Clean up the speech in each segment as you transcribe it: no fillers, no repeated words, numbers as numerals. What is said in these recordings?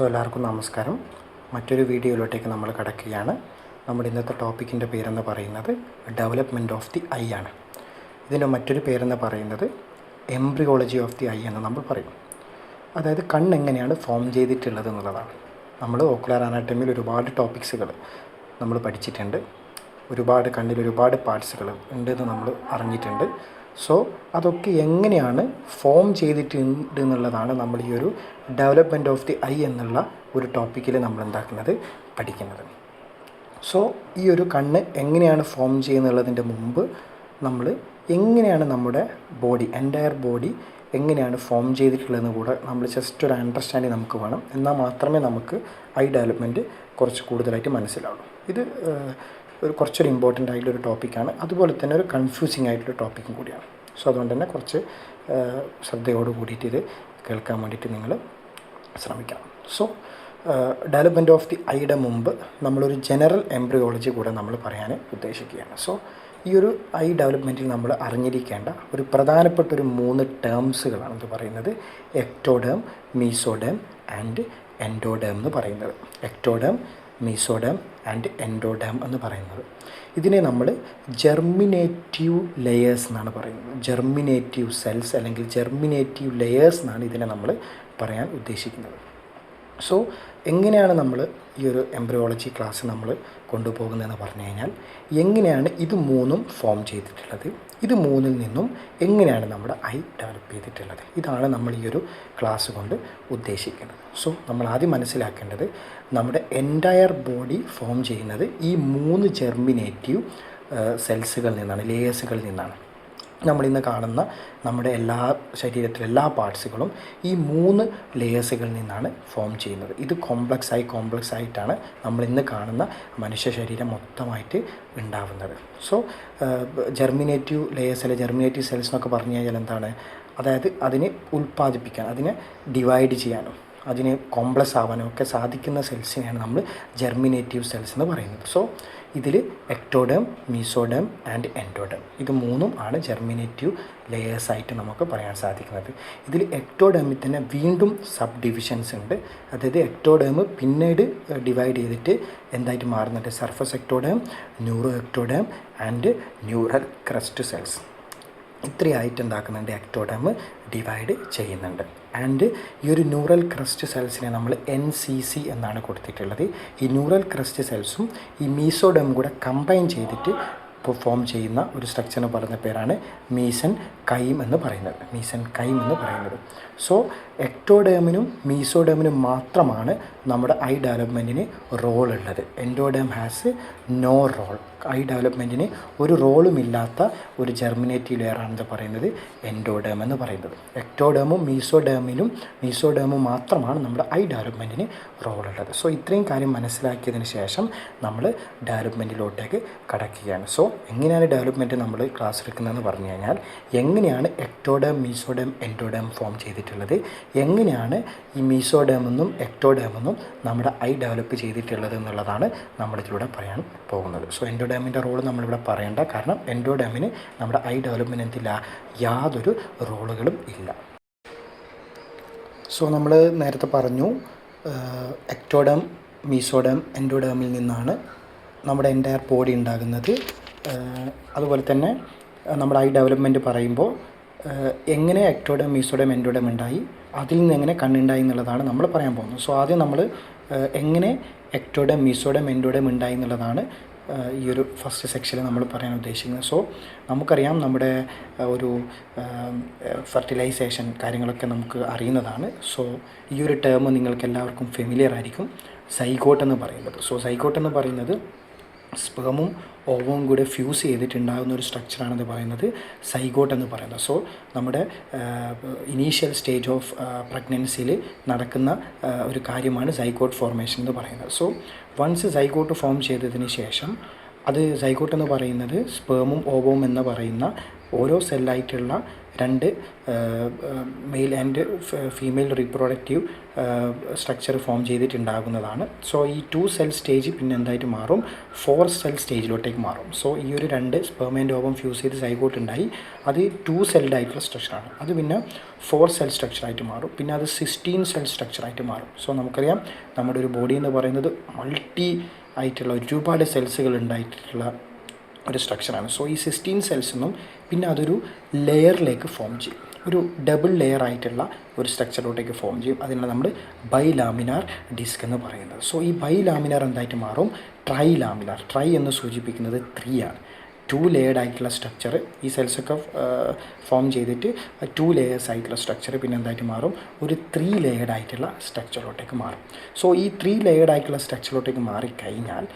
എല്ലാവർക്കും നമസ്കാരം. മറ്റൊരു വീഡിയോയിലോട്ടേക്ക് നമ്മൾ കടക്കുകയാണ്. നമ്മുടെ ഇന്നത്തെ ടോപ്പിക്കിൻ്റെ പേരെന്ന് പറയുന്നത് ഡെവലപ്മെൻറ്റ് ഓഫ് ദി ഐ ആണ്. ഇതിൻ്റെ മറ്റൊരു പേരെന്ന് പറയുന്നത് എംബ്രിയോളജി ഓഫ് ദി ഐ എന്ന് നമ്മൾ പറയും. അതായത് കണ്ണെങ്ങനെയാണ് ഫോം ചെയ്തിട്ടുള്ളത് എന്നുള്ളതാണ്. നമ്മൾ ഓക്കുലർ അനാട്ടമിയിൽ ഒരുപാട് ടോപ്പിക്സുകൾ നമ്മൾ പഠിച്ചിട്ടുണ്ട്. കണ്ണിൽ ഒരുപാട് പാർട്സുകൾ ഉണ്ടെന്ന് നമ്മൾ അറിഞ്ഞിട്ടുണ്ട്. അതൊക്കെ എങ്ങനെയാണ് ഫോം ചെയ്തിട്ടുണ്ട് എന്നുള്ളതാണ് നമ്മൾ ഈ ഒരു ഡെവലപ്മെൻറ്റ് ഓഫ് ദി ഐ എന്നുള്ള ഒരു ടോപ്പിക്കിൽ നമ്മൾ പഠിക്കുന്നത്. ഈ ഒരു കണ്ണ് എങ്ങനെയാണ് ഫോം ചെയ്യുന്നുള്ളതിൻ്റെ മുമ്പ് നമ്മൾ എങ്ങനെയാണ് നമ്മുടെ ബോഡി, എൻറ്റയർ ബോഡി എങ്ങനെയാണ് ഫോം ചെയ്തിട്ടുള്ളതെന്ന് കൂടെ നമ്മൾ ജസ്റ്റ് ഒരു അണ്ടർസ്റ്റാൻഡിങ് നമുക്ക് വേണം. എന്നാൽ മാത്രമേ നമുക്ക് ഐ ഡെവലപ്മെൻറ്റ് കുറച്ച് കൂടുതലായിട്ട് മനസ്സിലാവുള്ളൂ. ഇത് കുറച്ചൊരു ഇമ്പോർട്ടൻ്റ് ആയിട്ടുള്ളൊരു ടോപ്പിക്കാണ്. അതുപോലെ തന്നെ ഒരു കൺഫ്യൂസിങ് ആയിട്ടുള്ള ടോപ്പിക്കും കൂടിയാണ്. അതുകൊണ്ട് തന്നെ കുറച്ച് ശ്രദ്ധയോട് കൂടിയിട്ട് ഇത് കേൾക്കാൻ വേണ്ടിയിട്ട് നിങ്ങൾ ശ്രമിക്കണം. ഡെവലപ്മെൻറ്റ് ഓഫ് ദി ഐയുടെ മുമ്പ് നമ്മളൊരു ജനറൽ എംബ്രിയോളജി കൂടെ നമ്മൾ പറയാൻ ഉദ്ദേശിക്കുകയാണ്. ഈ ഒരു ഐ ഡെവലപ്മെൻറ്റിൽ നമ്മൾ അറിഞ്ഞിരിക്കേണ്ട ഒരു പ്രധാനപ്പെട്ട ഒരു 3 ടേംസുകളാണ് ഇത് പറയുന്നത്. എക്ടോഡേം, മീസോഡേം ആൻഡ് എൻഡോഡേം എന്ന് പറയുന്നത്. എക്ടോഡേം, മീസോഡേം ആൻഡ് എൻഡോഡേം എന്ന് പറയുന്നത്. ഇതിനെ നമ്മൾ ജെർമിനേറ്റീവ് ലെയേഴ്സ് എന്നാണ് പറയുന്നത്. ജെർമിനേറ്റീവ് സെൽസ് അല്ലെങ്കിൽ ജെർമിനേറ്റീവ് ലെയേഴ്സ് എന്നാണ് ഇതിനെ നമ്മൾ പറയാൻ ഉദ്ദേശിക്കുന്നത്. എങ്ങനെയാണ് നമ്മൾ ഈ ഒരു എംബ്രിയോളജി ക്ലാസ് നമ്മൾ കൊണ്ടുപോകുന്നതെന്ന് പറഞ്ഞു കഴിഞ്ഞാൽ, എങ്ങനെയാണ് ഇത് 3ഉം ഫോം ചെയ്തിട്ടുള്ളത്, ഇത് 3ൽ നിന്നും എങ്ങനെയാണ് നമ്മുടെ ഐ ഡെവലപ്പ് ചെയ്തിട്ടുള്ളത്, ഇതാണ് നമ്മൾ ഈ ഒരു ക്ലാസ് കൊണ്ട് ഉദ്ദേശിക്കുന്നത്. നമ്മൾ ആദ്യം മനസ്സിലാക്കേണ്ടത് നമ്മുടെ എൻറ്റയർ ബോഡി ഫോം ചെയ്യുന്നത് ഈ 3 ജെർമിനേറ്റീവ് സെൽസുകളിൽ നിന്നാണ്, ലേയേഴ്സുകളിൽ നിന്നാണ്. നമ്മളിന്ന് കാണുന്ന നമ്മുടെ ശരീരത്തിലെ എല്ലാ പാർട്സുകളും ഈ 3 ലേയേഴ്സുകളിൽ നിന്നാണ് ഫോം ചെയ്യുന്നത്. ഇത് കോംപ്ലക്സ് ആയിട്ടാണ് നമ്മളിന്ന് കാണുന്ന മനുഷ്യ ശരീരം മൊത്തമായിട്ട് ഉണ്ടാവുന്നത്. ജെർമിനേറ്റീവ് ലേയേഴ്സ് അല്ലെ ജെർമിനേറ്റീവ് സെൽസ് എന്നൊക്കെ പറഞ്ഞു കഴിഞ്ഞാൽ എന്താണ്, അതായത് അതിനെ ഉൽപ്പാദിപ്പിക്കാൻ, അതിനെ ഡിവൈഡ് ചെയ്യാനും അതിന് കോംപ്ലക്സ് ആവാനും ഒക്കെ സാധിക്കുന്ന സെൽസിനെയാണ് നമ്മൾ ജെർമിനേറ്റീവ് സെൽസ് എന്ന് പറയുന്നത്. ഇതിൽ എക്ടോഡേം, മീസോഡേം ആൻഡ് എൻഡോഡേം, ഇത് 3ഉം ആണ് ജെർമിനേറ്റീവ് ലെയേഴ്സായിട്ട് നമുക്ക് പറയാൻ സാധിക്കുന്നത്. ഇതിൽ എക്ടോഡേമിൽ തന്നെ വീണ്ടും സബ് ഡിവിഷൻസ് ഉണ്ട്. അതായത് എക്ടോഡേം പിന്നീട് ഡിവൈഡ് ചെയ്തിട്ട് എന്തായിട്ട് മാറുന്നുണ്ട്, surface ectoderm, neuro ectoderm and neural crest cells, ഇത്രയായിട്ട് എന്താക്കുന്നുണ്ട്, എക്ടോഡേം ഡിവൈഡ് ചെയ്യുന്നുണ്ട്. ആൻഡ് ഈ ഒരു ന്യൂറൽ ക്രസ്റ്റ് സെൽസിനെ നമ്മൾ NCC എന്നാണ് കൊടുത്തിട്ടുള്ളത്. ഈ ന്യൂറൽ ക്രസ്റ്റ് സെൽസും ഈ മീസോഡേം കൂടെ കമ്പൈൻ ചെയ്തിട്ട് ഫോം ചെയ്യുന്ന ഒരു സ്ട്രക്ചറിന് പറയുന്ന പേരാണ് മീസൻ കൈം എന്ന് പറയുന്നത്. എക്ടോഡേമിനും മീസോഡേമിനും മാത്രമാണ് നമ്മുടെ ഐ ഡെവലപ്മെൻറ്റിന് റോൾ ഉള്ളത്. Endoderm has no role. Eye ഡെവലപ്മെൻറ്റിന് ഒരു റോളുമില്ലാത്ത ഒരു ജെർമിനേറ്റീവ് ലെയറാണെന്ന് പറയുന്നത് എൻഡോഡേം എന്ന് പറയുന്നത്. എക്ടോഡേമും മീസോഡേമും മാത്രമാണ് നമ്മുടെ ഐ ഡെവലപ്മെൻറ്റിന് റോൾ ഉള്ളത്. ഇത്രയും കാര്യം മനസ്സിലാക്കിയതിന് ശേഷം നമ്മൾ ഡെവലപ്മെൻറ്റിലോട്ടേക്ക് കടക്കുകയാണ്. എങ്ങനെയാണ് ഡെവലപ്മെൻറ്റ് നമ്മൾ ക്ലാസ് എടുക്കുന്നതെന്ന് പറഞ്ഞു കഴിഞ്ഞാൽ, എങ്ങനെയാണ് എക്ടോഡേം, മീസോഡേം, എൻഡോഡേം ഫോം ചെയ്തിട്ടുള്ളത്, എങ്ങനെയാണ് ഈ മീസോഡേമെന്നും എക്ടോഡേമെന്നും നമ്മുടെ ഐ ഡെവലപ്പ് ചെയ്തിട്ടുള്ളത് എന്നുള്ളതാണ് നമ്മളിതിലൂടെ പറയാൻ പോകുന്നത്. എൻഡോഡേമിൻ്റെ റോൾ നമ്മളിവിടെ പറയേണ്ട, കാരണം എൻഡോഡേമിന് നമ്മുടെ ഐ ഡെവലപ്മെൻറ്റ് എന്തില്ല, യാതൊരു റോളുകളും ഇല്ല. നമ്മൾ നേരത്തെ പറഞ്ഞു, എക്ടോഡേം, മീസോഡേം, എൻഡോഡേമിൽ നിന്നാണ് നമ്മുടെ എൻറ്റയർ ബോഡി ഉണ്ടാകുന്നത്. അതുപോലെ തന്നെ നമ്മുടെ ഐ ഡെവലപ്മെൻറ്റ് പറയുമ്പോൾ എങ്ങനെ എക്ടോഡേം, മീസോഡേം, എൻഡോഡേം ഉണ്ടായി, അതിൽ നിന്ന് എങ്ങനെ കണ്ണുണ്ടായി എന്നുള്ളതാണ് നമ്മൾ പറയാൻ പോകുന്നത്. ആദ്യം നമ്മൾ എങ്ങനെ എക്ടോഡേം, മീസോഡേം, എൻഡോഡേം ഉണ്ടായി എന്നുള്ളതാണ് ഈ ഒരു ഫസ്റ്റ് സെക്ഷനിൽ നമ്മൾ പറയാൻ ഉദ്ദേശിക്കുന്നത്. നമുക്കറിയാം, നമ്മുടെ ഒരു ഫെർട്ടിലൈസേഷൻ കാര്യങ്ങളൊക്കെ നമുക്ക് അറിയുന്നതാണ്. ഈ ഒരു ടേം നിങ്ങൾക്ക് എല്ലാവർക്കും ഫെമിലിയർ ആയിരിക്കും, സൈഗോട്ട് എന്ന് പറയുന്നത്. സൈഗോട്ട് എന്ന് പറയുന്നത് സ്പേമും ഓവവും കൂടെ ഫ്യൂസ് ചെയ്തിട്ടുണ്ടാകുന്ന ഒരു സ്ട്രക്ചറാണെന്ന് പറയുന്നത് സൈഗോട്ട് എന്ന് പറയുന്നത്. നമ്മുടെ ഇനീഷ്യൽ സ്റ്റേജ് ഓഫ് പ്രഗ്നൻസിയിൽ നടക്കുന്ന ഒരു കാര്യമാണ് സൈഗോട്ട് ഫോർമേഷൻ എന്ന് പറയുന്നത്. വൺസ് സൈഗോട്ട് ഫോം ചെയ്തതിന് ശേഷം, അത് സൈഗോട്ട് എന്ന് പറയുന്നത് സ്പേമും ഓവവും എന്ന് പറയുന്ന ഓരോ സെല്ലായിട്ടുള്ള രണ്ട് male and female reproductive structure form ചെയ്തിട്ടുണ്ടാകുന്നതാണ്. സോ ഈ 2 സെൽ സ്റ്റേജ് പിന്നെ എന്തായിട്ട് മാറും, 4 സെൽ സ്റ്റേജിലോട്ടേക്ക് മാറും. സോ ഈ ഒരു 2 സ്പെർം ആൻഡ് ഓവം ഫ്യൂസ് ചെയ്ത് സൈഗോട്ട് ഉണ്ടായി, അത് 2 സെൽഡ് ആയിട്ടുള്ള സ്ട്രക്ചറാണ്. അത് പിന്നെ 4 സെൽ സ്ട്രക്ചറായിട്ട് മാറും, പിന്നെ അത് 16 സെൽ സ്ട്രക്ചറായിട്ട് മാറും. സോ നമുക്കറിയാം നമ്മുടെ ഒരു ബോഡി എന്ന് പറയുന്നത് മൾട്ടി ആയിട്ടുള്ള ഒരുപാട് സെൽസുകൾ ഉണ്ടായിട്ടുള്ള ഒരു സ്ട്രക്ചറാണ്. സോ ഈ 16 സെൽസിൽ നിന്നും പിന്നെ അതൊരു ലെയറിലേക്ക് ഫോം ചെയ്യും, ഒരു ഡബിൾ ലെയർ ആയിട്ടുള്ള ഒരു സ്ട്രക്ചറിലോട്ടേക്ക് ഫോം ചെയ്യും. അതിനാണ് നമ്മൾ ബൈലാമിനാർ ഡിസ്ക് എന്ന് പറയുന്നത്. സോ ഈ ബൈലാമിനാർ എന്തായിട്ട് മാറും, ട്രൈലാമിനാർ. ട്രൈ എന്ന് സൂചിപ്പിക്കുന്നത് 3 ആണ്. 2 ലെയർഡ് ആയിട്ടുള്ള സ്ട്രക്ചർ, ഈ സെൽസൊക്കെ ഫോം ചെയ്തിട്ട് 2 ലെയേഴ്സ് ആയിട്ടുള്ള സ്ട്രക്ചർ പിന്നെ എന്തായിട്ട് മാറും, ഒരു 3 ലെയർഡ് ആയിട്ടുള്ള സ്ട്രക്ചറിലോട്ടേക്ക് മാറും. സോ ഈ 3 ലെയർഡ് ആയിട്ടുള്ള സ്ട്രക്ചറിലോട്ടേക്ക് മാറിക്കഴിഞ്ഞാൽ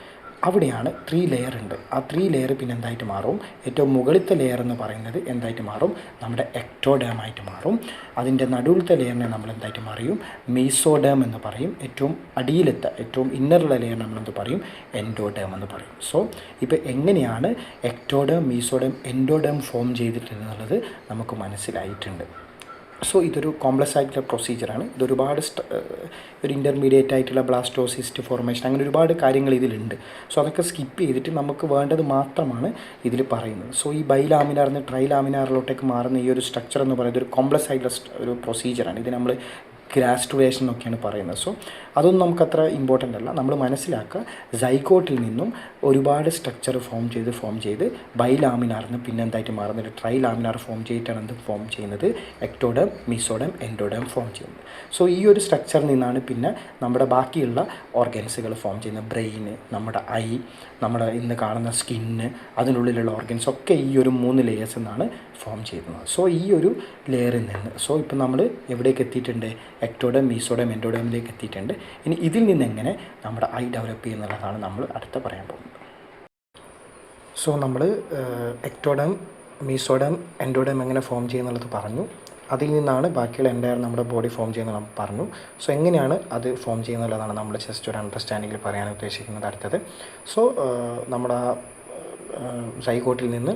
അവിടെയാണ് 3 ലെയർ ഉണ്ട്. ആ 3 ലെയർ പിന്നെ എന്തായിട്ട് മാറും, ഏറ്റവും മുകളിലത്തെ ലെയർ എന്ന് പറയുന്നത് എന്തായിട്ട് മാറും, നമ്മുടെ എക്ടോഡേം ആയിട്ട് മാറും. അതിൻ്റെ നടുവിലത്തെ ലെയറിനെ നമ്മൾ എന്തായിട്ട് പറയും, മീസോഡേം എന്ന് പറയും. ഏറ്റവും അടിയിലത്തെ ഏറ്റവും ഇന്നറുള്ള ലെയർ നമ്മളെന്ത് പറയും, എൻഡോഡേം എന്ന് പറയും. സോ ഇപ്പോൾ എങ്ങനെയാണ് എക്ടോഡേം, മീസോഡേം, എൻഡോഡേം ഫോം ചെയ്തിട്ടുണ്ടെന്നുള്ളത് നമുക്ക് മനസ്സിലായിട്ടുണ്ട്. സോ ഇതൊരു കോംപ്ലക്സ് ആയിട്ടുള്ള പ്രൊസീജിയറാണ്. ഇതൊരുപാട് ഒരു ഇൻ്റർമീഡിയറ്റ് ആയിട്ടുള്ള ബ്ലാസ്റ്റോസിസ്റ്റ് ഫോർമേഷൻ, അങ്ങനെ ഒരുപാട് കാര്യങ്ങൾ ഇതിലുണ്ട്. സോ അതൊക്കെ സ്കിപ്പ് ചെയ്തിട്ട് നമുക്ക് വേണ്ടത് മാത്രമാണ് ഇതിൽ പറയുന്നത്. സോ ഈ ബൈലാമിനാറിൽ നിന്ന് ട്രൈലാമിനാറിലോട്ടേക്ക് മാറുന്ന ഈ ഒരു സ്ട്രക്ചർ എന്ന് പറയുന്നത് ഒരു കോംപ്ലക്സ് ആയിട്ടുള്ള ഒരു പ്രൊസീജിയറാണ്. ഇത് നമ്മൾ ഗ്രാസ്റ്റുവേഷൻ എന്നൊക്കെയാണ് പറയുന്നത്. സോ അതൊന്നും നമുക്കത്ര ഇമ്പോർട്ടൻ്റ് അല്ല. നമ്മൾ മനസ്സിലാക്കുക, സൈഗോട്ടിൽ നിന്നും ഒരുപാട് സ്ട്രക്ചർ ഫോം ചെയ്ത് ബൈലാമിനാറിന് പിന്നെ എന്തായിട്ട് മാറുന്നത്, ട്രൈലാമിനാർ ഫോം ചെയ്തിട്ടാണ് എന്ത് ഫോം ചെയ്യുന്നത്, എക്ടോഡേം, മീസോഡേം, എൻഡോഡേം ഫോം ചെയ്യുന്നത്. സോ ഈ ഒരു സ്ട്രക്ചറിൽ നിന്നാണ് പിന്നെ നമ്മുടെ ബാക്കിയുള്ള ഓർഗൻസുകൾ ഫോം ചെയ്യുന്നത്. ബ്രെയിന്, നമ്മുടെ ഐ, നമ്മുടെ ഇന്ന് കാണുന്ന സ്കിന്ന്, അതിനുള്ളിലുള്ള ഓർഗൻസ് ഒക്കെ ഈ ഒരു 3 ലെയേഴ്സിൽ നിന്നാണ് ഫോം ചെയ്യുന്നത്. സോ ഈ ഒരു ലെയറിൽ നിന്ന് ഇപ്പം നമ്മൾ എവിടേക്ക് എത്തിയിട്ടുണ്ട്, എക്ടോഡേം, മീസോഡേം, എൻഡോഡേമിലേക്ക് എത്തിയിട്ടുണ്ട്. ഇനി ഇതിൽ നിന്ന് എങ്ങനെ നമ്മുടെ ഐ ഡെവലപ്പ് ചെയ്യുന്നുള്ളതാണ് നമ്മൾ അടുത്ത പറയാൻ പോകുന്നത്. സോ നമ്മൾ എക്ടോഡേം, മീസോഡേം, എൻഡോഡേം എങ്ങനെ ഫോം ചെയ്യുന്നുള്ളത് പറഞ്ഞു. അതിൽ നിന്നാണ് ബാക്കിയുള്ള എൻ്റയർ നമ്മുടെ ബോഡി ഫോം ചെയ്യുന്നത് നമ്മൾ പറഞ്ഞു. സോ എങ്ങനെയാണ് അത് ഫോം ചെയ്യുന്നുള്ളതാണ് നമ്മൾ ജസ്റ്റ് ഒരു അണ്ടർസ്റ്റാൻഡിങ്ങിൽ പറയാൻ ഉദ്ദേശിക്കുന്നത് അടുത്തത്. സോ നമ്മുടെ സൈഗോട്ടിൽ നിന്ന്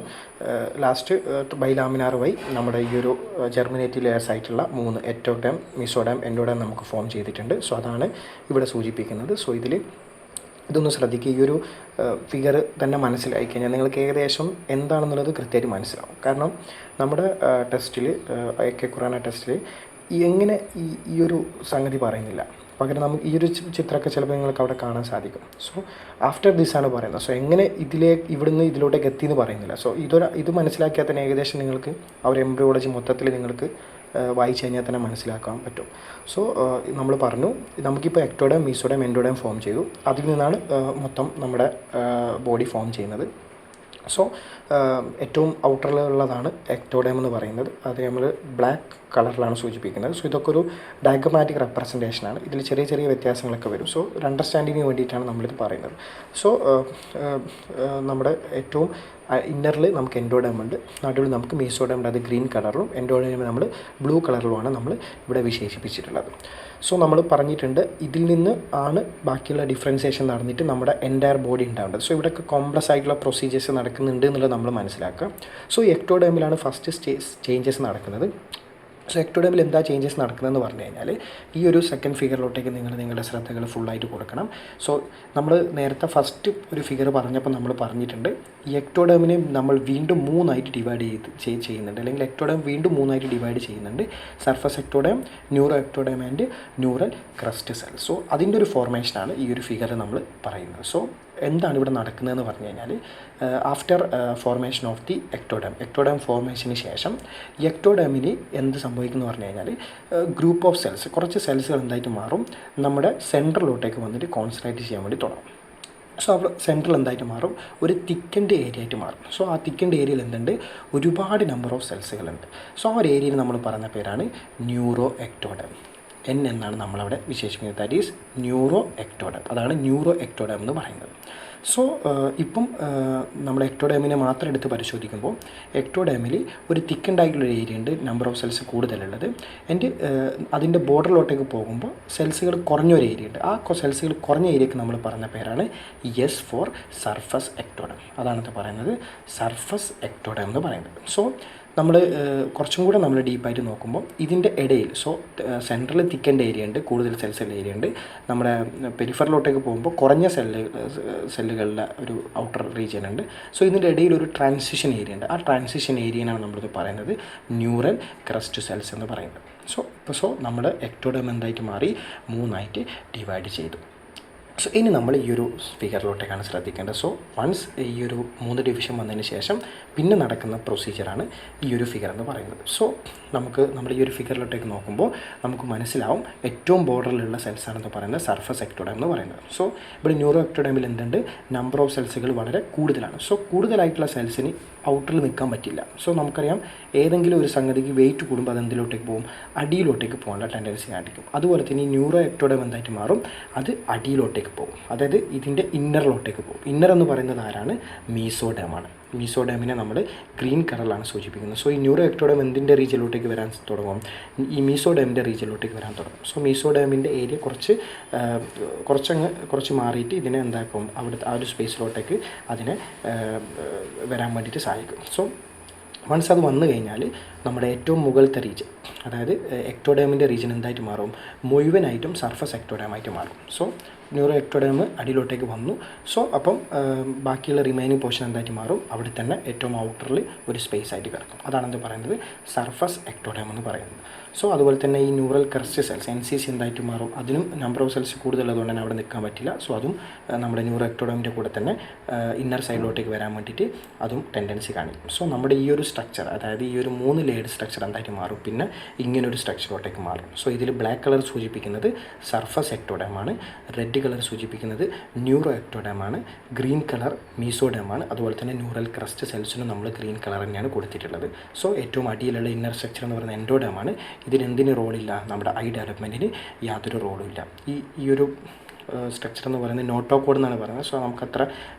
ലാസ്റ്റ് ബൈലാമിനാർ വഴി നമ്മുടെ ഈ ഒരു ജെർമിനേറ്റീവ് ലെയേഴ്സ് ആയിട്ടുള്ള 3 എക്ടോഡേം, മീസോഡേം, എൻഡോഡേം നമുക്ക് ഫോം ചെയ്തിട്ടുണ്ട്. സോ അതാണ് ഇവിടെ സൂചിപ്പിക്കുന്നത്. സോ ഇതൊന്ന് ശ്രദ്ധിക്കുക. ഈ ഒരു ഫിഗർ തന്നെ മനസ്സിലായി കഴിഞ്ഞാൽ നിങ്ങൾക്ക് ഏകദേശം എന്താണെന്നുള്ളത് കൃത്യമായിട്ട് മനസ്സിലാവും. കാരണം നമ്മുടെ ടെസ്റ്റിൽ, ഖുറാന ടെസ്റ്റിൽ എങ്ങനെ ഈ ഒരു സംഗതി പറയുന്നില്ല, പകരം നമുക്ക് ഈ ഒരു ചിത്രമൊക്കെ ചിലപ്പോൾ നിങ്ങൾക്ക് അവിടെ കാണാൻ സാധിക്കും. സോ ആഫ്റ്റർ ദിസ് ആണ് പറയുന്നത്. സോ എങ്ങനെ ഇവിടുന്ന് ഇതിലോട്ടേക്ക് എത്തിയെന്ന് പറയുന്നില്ല. സോ ഇത് മനസ്സിലാക്കിയാൽ തന്നെ ഏകദേശം നിങ്ങൾക്ക് ആ ഒരു എംബ്രിയോളജി മൊത്തത്തിൽ നിങ്ങൾക്ക് വായിച്ചു കഴിഞ്ഞാൽ തന്നെ മനസ്സിലാക്കാൻ പറ്റും. സോ നമ്മൾ പറഞ്ഞു, നമുക്കിപ്പോൾ എക്ടോഡേം, മീസോഡേം, എൻഡോഡേം ഫോം ചെയ്തു. അതിൽ നിന്നാണ് മൊത്തം നമ്മുടെ ബോഡി ഫോം ചെയ്യുന്നത്. സോ ഏറ്റവും ഔട്ടറിലുള്ളതാണ് എക്ടോഡേം എന്ന് പറയുന്നത്. അത് നമ്മൾ ബ്ലാക്ക് കളറിലാണ് സൂചിപ്പിക്കുന്നത്. സോ ഇതൊക്കെ ഒരു ഡയഗ്രമാറ്റിക് റെപ്രസെൻറ്റേഷനാണ്. ഇതിൽ ചെറിയ ചെറിയ വ്യത്യാസങ്ങളൊക്കെ വരും. സോ ഒരു അണ്ടർസ്റ്റാൻഡിങ്ങിന് വേണ്ടിയിട്ടാണ് നമ്മളിത് പറയുന്നത്. സോ നമ്മുടെ ഏറ്റവും ഇന്നറിൽ നമുക്ക് എൻഡോഡേം ഉണ്ട്, നടുവിൽ നമുക്ക് മീസോഡേം ഉണ്ട്. അത് ഗ്രീൻ കളറിലും എൻഡോഡേം നമ്മൾ ബ്ലൂ കളറിലുമാണ് നമ്മൾ ഇവിടെ വിശേഷിപ്പിച്ചിട്ടുള്ളത്. സോ നമ്മൾ പറഞ്ഞിട്ടുണ്ട് ഇതിൽ നിന്ന് ആണ് ബാക്കിയുള്ള ഡിഫറൻസിയേഷൻ നടന്നിട്ട് നമ്മുടെ എൻറ്റയർ ബോഡി ഉണ്ടാവേണ്ടത്. സോ ഇവിടെയൊക്കെ കോംപ്ലക്സ് ആയിട്ടുള്ള പ്രൊസീജിയേഴ്സ് നടക്കുന്നുണ്ട് എന്നുള്ളത് നമ്മൾ മനസ്സിലാക്കുക. സോ എക്ടോഡേമിലാണ് ഫസ്റ്റ് ചേഞ്ചസ് നടക്കുന്നത്. സോ എക്ടോഡേമിൽ എന്താ ചേഞ്ചസ് നടക്കുന്നതെന്ന് പറഞ്ഞു കഴിഞ്ഞാൽ ഈ ഒരു സെക്കൻഡ് ഫിഗറിലോട്ടേക്ക് നിങ്ങളുടെ ശ്രദ്ധകൾ ഫുള്ളായിട്ട് കൊടുക്കണം. സോ നമ്മൾ നേരത്തെ ഫസ്റ്റ് ഒരു ഫിഗർ പറഞ്ഞപ്പോൾ നമ്മൾ പറഞ്ഞിട്ടുണ്ട് ഈ എക്ടോഡേമിനെ നമ്മൾ വീണ്ടും 3 ഡിവൈഡ് ചെയ്യുന്നുണ്ട്, അല്ലെങ്കിൽ എക്ടോഡേം വീണ്ടും 3 ഡിവൈഡ് ചെയ്യുന്നുണ്ട്. Surface ectoderm, neuro ectoderm and neural crest cell. So അതിൻ്റെ ഒരു ഫോർമേഷനാണ് ഈ ഒരു ഫിഗർ നമ്മൾ പറയുന്നത്. സോ എന്താണ് ഇവിടെ നടക്കുന്നതെന്ന് പറഞ്ഞു കഴിഞ്ഞാൽ after formation of the ectoderm ഫോർമേഷന് ശേഷം എക്ടോഡേമിന് എന്ത് സംഭവിക്കുന്നു പറഞ്ഞു കഴിഞ്ഞാൽ ഗ്രൂപ്പ് ഓഫ് സെൽസ്, കുറച്ച് സെൽസുകൾ എന്തായിട്ട് മാറും, നമ്മുടെ സെൻട്രലിലോട്ടേക്ക് വന്നിട്ട് കോൺസെൻട്രേറ്റ് ചെയ്യാൻ വേണ്ടി തുടങ്ങും. സോ അവിടെ സെൻട്രൽ എന്തായിട്ട് മാറും, ഒരു തിക്കൻഡ് ഏരിയ ആയിട്ട് മാറും. സോ ആ തിക്കൻഡ് ഏരിയയിൽ എന്തുണ്ട്, ഒരുപാട് നമ്പർ ഓഫ് സെൽസുകളുണ്ട്. സോ ആ ഒരു ഏരിയയിൽ നമ്മൾ പറഞ്ഞ പേരാണ് ന്യൂറോ എക്ടോഡേം. എന്നാണ് നമ്മളവിടെ വിശേഷിക്കുന്നത്. That is neuro ectoderm. അതാണ് ന്യൂറോ എക്ടോഡേം എന്ന് പറയുന്നത്. സോ ഇപ്പം നമ്മൾ എക്ടോഡേമിനെ മാത്രം എടുത്ത് പരിശോധിക്കുമ്പോൾ എക്ടോഡേമിൽ ഒരു തിക്കൻഡായിട്ടുള്ളൊരു ഏരിയ ഉണ്ട്, നമ്പർ ഓഫ് സെൽസ് കൂടുതലുള്ളത്. അതിൻ്റെ ബോർഡറിലോട്ടേക്ക് പോകുമ്പോൾ സെൽസുകൾ കുറഞ്ഞൊരു ഏരിയ ഉണ്ട്. ആ സെൽസുകൾ കുറഞ്ഞ ഏരിയക്ക് നമ്മൾ പറഞ്ഞ പേരാണ് എസ് ഫോർ സർഫസ് എക്ടോഡം. അതാണത് പറയുന്നത്, സർഫസ് എക്ടോഡം എന്ന് പറയുന്നത്. സോ നമ്മൾ കുറച്ചും കൂടെ നമ്മൾ ഡീപ്പായിട്ട് നോക്കുമ്പോൾ ഇതിൻ്റെ ഇടയിൽ സെൻട്രൽ തിക്കൻ്റെ ഏരിയ ഉണ്ട്, കൂടുതൽ സെൽസുള്ള ഏരിയ ഉണ്ട്. നമ്മുടെ പെരിഫറിലോട്ടേക്ക് പോകുമ്പോൾ കുറഞ്ഞ സെല്ലുകളുടെ ഒരു ഔട്ടർ റീജിയൻ ഉണ്ട്. സോ ഇതിൻ്റെ ഇടയിൽ ഒരു ട്രാൻസിഷൻ ഏരിയ ഉണ്ട്. ആ ട്രാൻസിഷൻ ഏരിയനാണ് നമ്മളിത് പറയുന്നത് ന്യൂറൽ ക്രസ്റ്റ് സെൽസ് എന്ന് പറയുന്നത്. സോ നമ്മൾ എക്ടോഡം എന്തായിട്ട് മാറി 3ആയിട്ട് ഡിവൈഡ് ചെയ്തു. സോ ഇനി നമ്മൾ ഈ ഒരു ഫിഗറിലോട്ടേക്കാണ് ശ്രദ്ധിക്കേണ്ടത്. സോ വൺസ് ഈ ഒരു 3 ഡിവിഷൻ വന്നതിന് ശേഷം പിന്നെ നടക്കുന്ന പ്രൊസീജിയറാണ് ഈ ഒരു ഫിഗർ എന്ന് പറയുന്നത്. സോ നമ്മൾ ഈ ഒരു ഫിഗറിലോട്ടേക്ക് നോക്കുമ്പോൾ നമുക്ക് മനസ്സിലാവും ഏറ്റവും ബോർഡറിലുള്ള സെൽസാണെന്ന് പറയുന്നത് സർഫസ് എക്ടോഡം എന്ന് പറയുന്നത്. സോ ഇവിടെ ന്യൂറോ എക്ടോഡമിൽ എന്തുണ്ട്, നമ്പർ ഓഫ് സെൽസുകൾ വളരെ കൂടുതലാണ്. സോ കൂടുതലായിട്ടുള്ള സെൽസിന് ഔട്ടറിൽ നിൽക്കാൻ പറ്റില്ല. സോ നമുക്കറിയാം ഏതെങ്കിലും ഒരു സംഗതിക്ക് വെയിറ്റ് കൂടുമ്പോൾ അത് എന്തിലോട്ടേക്ക് പോകും, അടിയിലോട്ടേക്ക് പോകാനുള്ള ടെൻഡൻസി കാണിക്കും. അതുപോലെ തന്നെ ഈ ന്യൂറോ എക്ടോഡം എന്തായിട്ട് മാറും, അത് അടിയിലോട്ടേക്ക് പോകും, അതായത് ഇതിൻ്റെ ഇന്നറിലോട്ടേക്ക് പോകും. ഇന്നർ എന്ന് പറയുന്നത് ആരാണ്, മീസോഡേമാണ്. മീസോഡേമിനെ നമ്മൾ ഗ്രീൻ കളറിലാണ് സൂചിപ്പിക്കുന്നത്. സോ ഈ ന്യൂറോ എക്ടോഡം എന്തിൻ്റെ റീജിയനിലോട്ടേക്ക് വരാൻ തുടങ്ങും, ഈ മീസോഡേമിൻ്റെ റീജിയനിലോട്ടേക്ക് വരാൻ തുടങ്ങും. സോ മീസോഡേമിൻ്റെ ഏരിയ കുറച്ച് മാറിയിട്ട് ഇതിനെ എന്താക്കും, അവിടുത്തെ ആ ഒരു സ്പേസിലോട്ടേക്ക് അതിനെ വരാൻ വേണ്ടിയിട്ട് സഹായിക്കും. സോ വൺസ് അത് വന്നു കഴിഞ്ഞാൽ നമ്മുടെ ഏറ്റവും മുകളിലത്തെ റീജിയൻ, അതായത് എക്ടോഡേമിൻ്റെ റീജിയൻ എന്തായിട്ട് മാറും, മുഴുവനായിട്ടും സർഫസ് എക്ടോഡേമായിട്ട് മാറും. സോ ന്യൂറോ എക്ടോഡേം അടിയിലോട്ടേക്ക് വന്നു. സോ അപ്പം ബാക്കിയുള്ള റിമൈനിങ് പോർഷൻ എന്തായിട്ട് മാറും, അവിടെ തന്നെ ഏറ്റവും ഔട്ടറിൽ ഒരു സ്പേസ് ആയിട്ട് കിടക്കും. അതാണെന്ത് പറയുന്നത്, സർഫസ് എക്ടോഡേം എന്ന് പറയുന്നത്. സോ അതുപോലെ തന്നെ ഈ ന്യൂറൽ ക്രസ്റ്റ് സെൽസ് NCC എന്തായിട്ട് മാറും, അതിനും നമ്പർ ഓഫ് സെൽസ് കൂടുതലുള്ളതുകൊണ്ട് തന്നെ അവിടെ നിൽക്കാൻ പറ്റില്ല. സോ അതും നമ്മുടെ ന്യൂറോ എക്ടോഡേമിൻ്റെ കൂടെ തന്നെ ഇന്നർ സൈഡിലോട്ടേക്ക് വരാൻ വേണ്ടിയിട്ട് അതും ടെൻഡൻസി കാണിക്കും. സോ നമ്മുടെ ഈ ഒരു സ്ട്രക്ചർ, അതായത് ഈ ഒരു 3 ലെയർഡ് സ്ട്രക്ചർ എന്തായിട്ട് മാറും, പിന്നെ ഇങ്ങനൊരു സ്ട്രക്ചറിലോട്ടേക്ക് മാറും. സോ ഇതിൽ ബ്ലാക്ക് കളർ സൂചിപ്പിക്കുന്നത് സർഫസ് എക്ടോഡേമാണ്, റെഡ് കളർ സൂചിപ്പിക്കുന്നത് ന്യൂറോ എക്ടോഡേമാണ്, ഗ്രീൻ കളർ മീസോഡേമാണ്. അതുപോലെ തന്നെ ന്യൂറൽ ക്രസ്റ്റ് സെൽസിനും നമ്മൾ ഗ്രീൻ കളർ തന്നെയാണ് കൊടുത്തിട്ടുള്ളത്. സോ ഏറ്റവും അടിയിലുള്ള ഇന്നർ സ്ട്രക്ചർ എന്ന് പറയുന്നത് എൻഡോഡേമാണ്. ഇതിനെന്തിന് റോളില്ല, നമ്മുടെ ഐ ഡെവലപ്മെൻറ്റിന് യാതൊരു റോളും ഇല്ല. ഈ ഒരു സ്ട്രക്ചർ എന്ന് പറയുന്നത് നോട്ടോകോഡ് എന്നാണ് പറയുന്നത്. സോ നമുക്കത്ര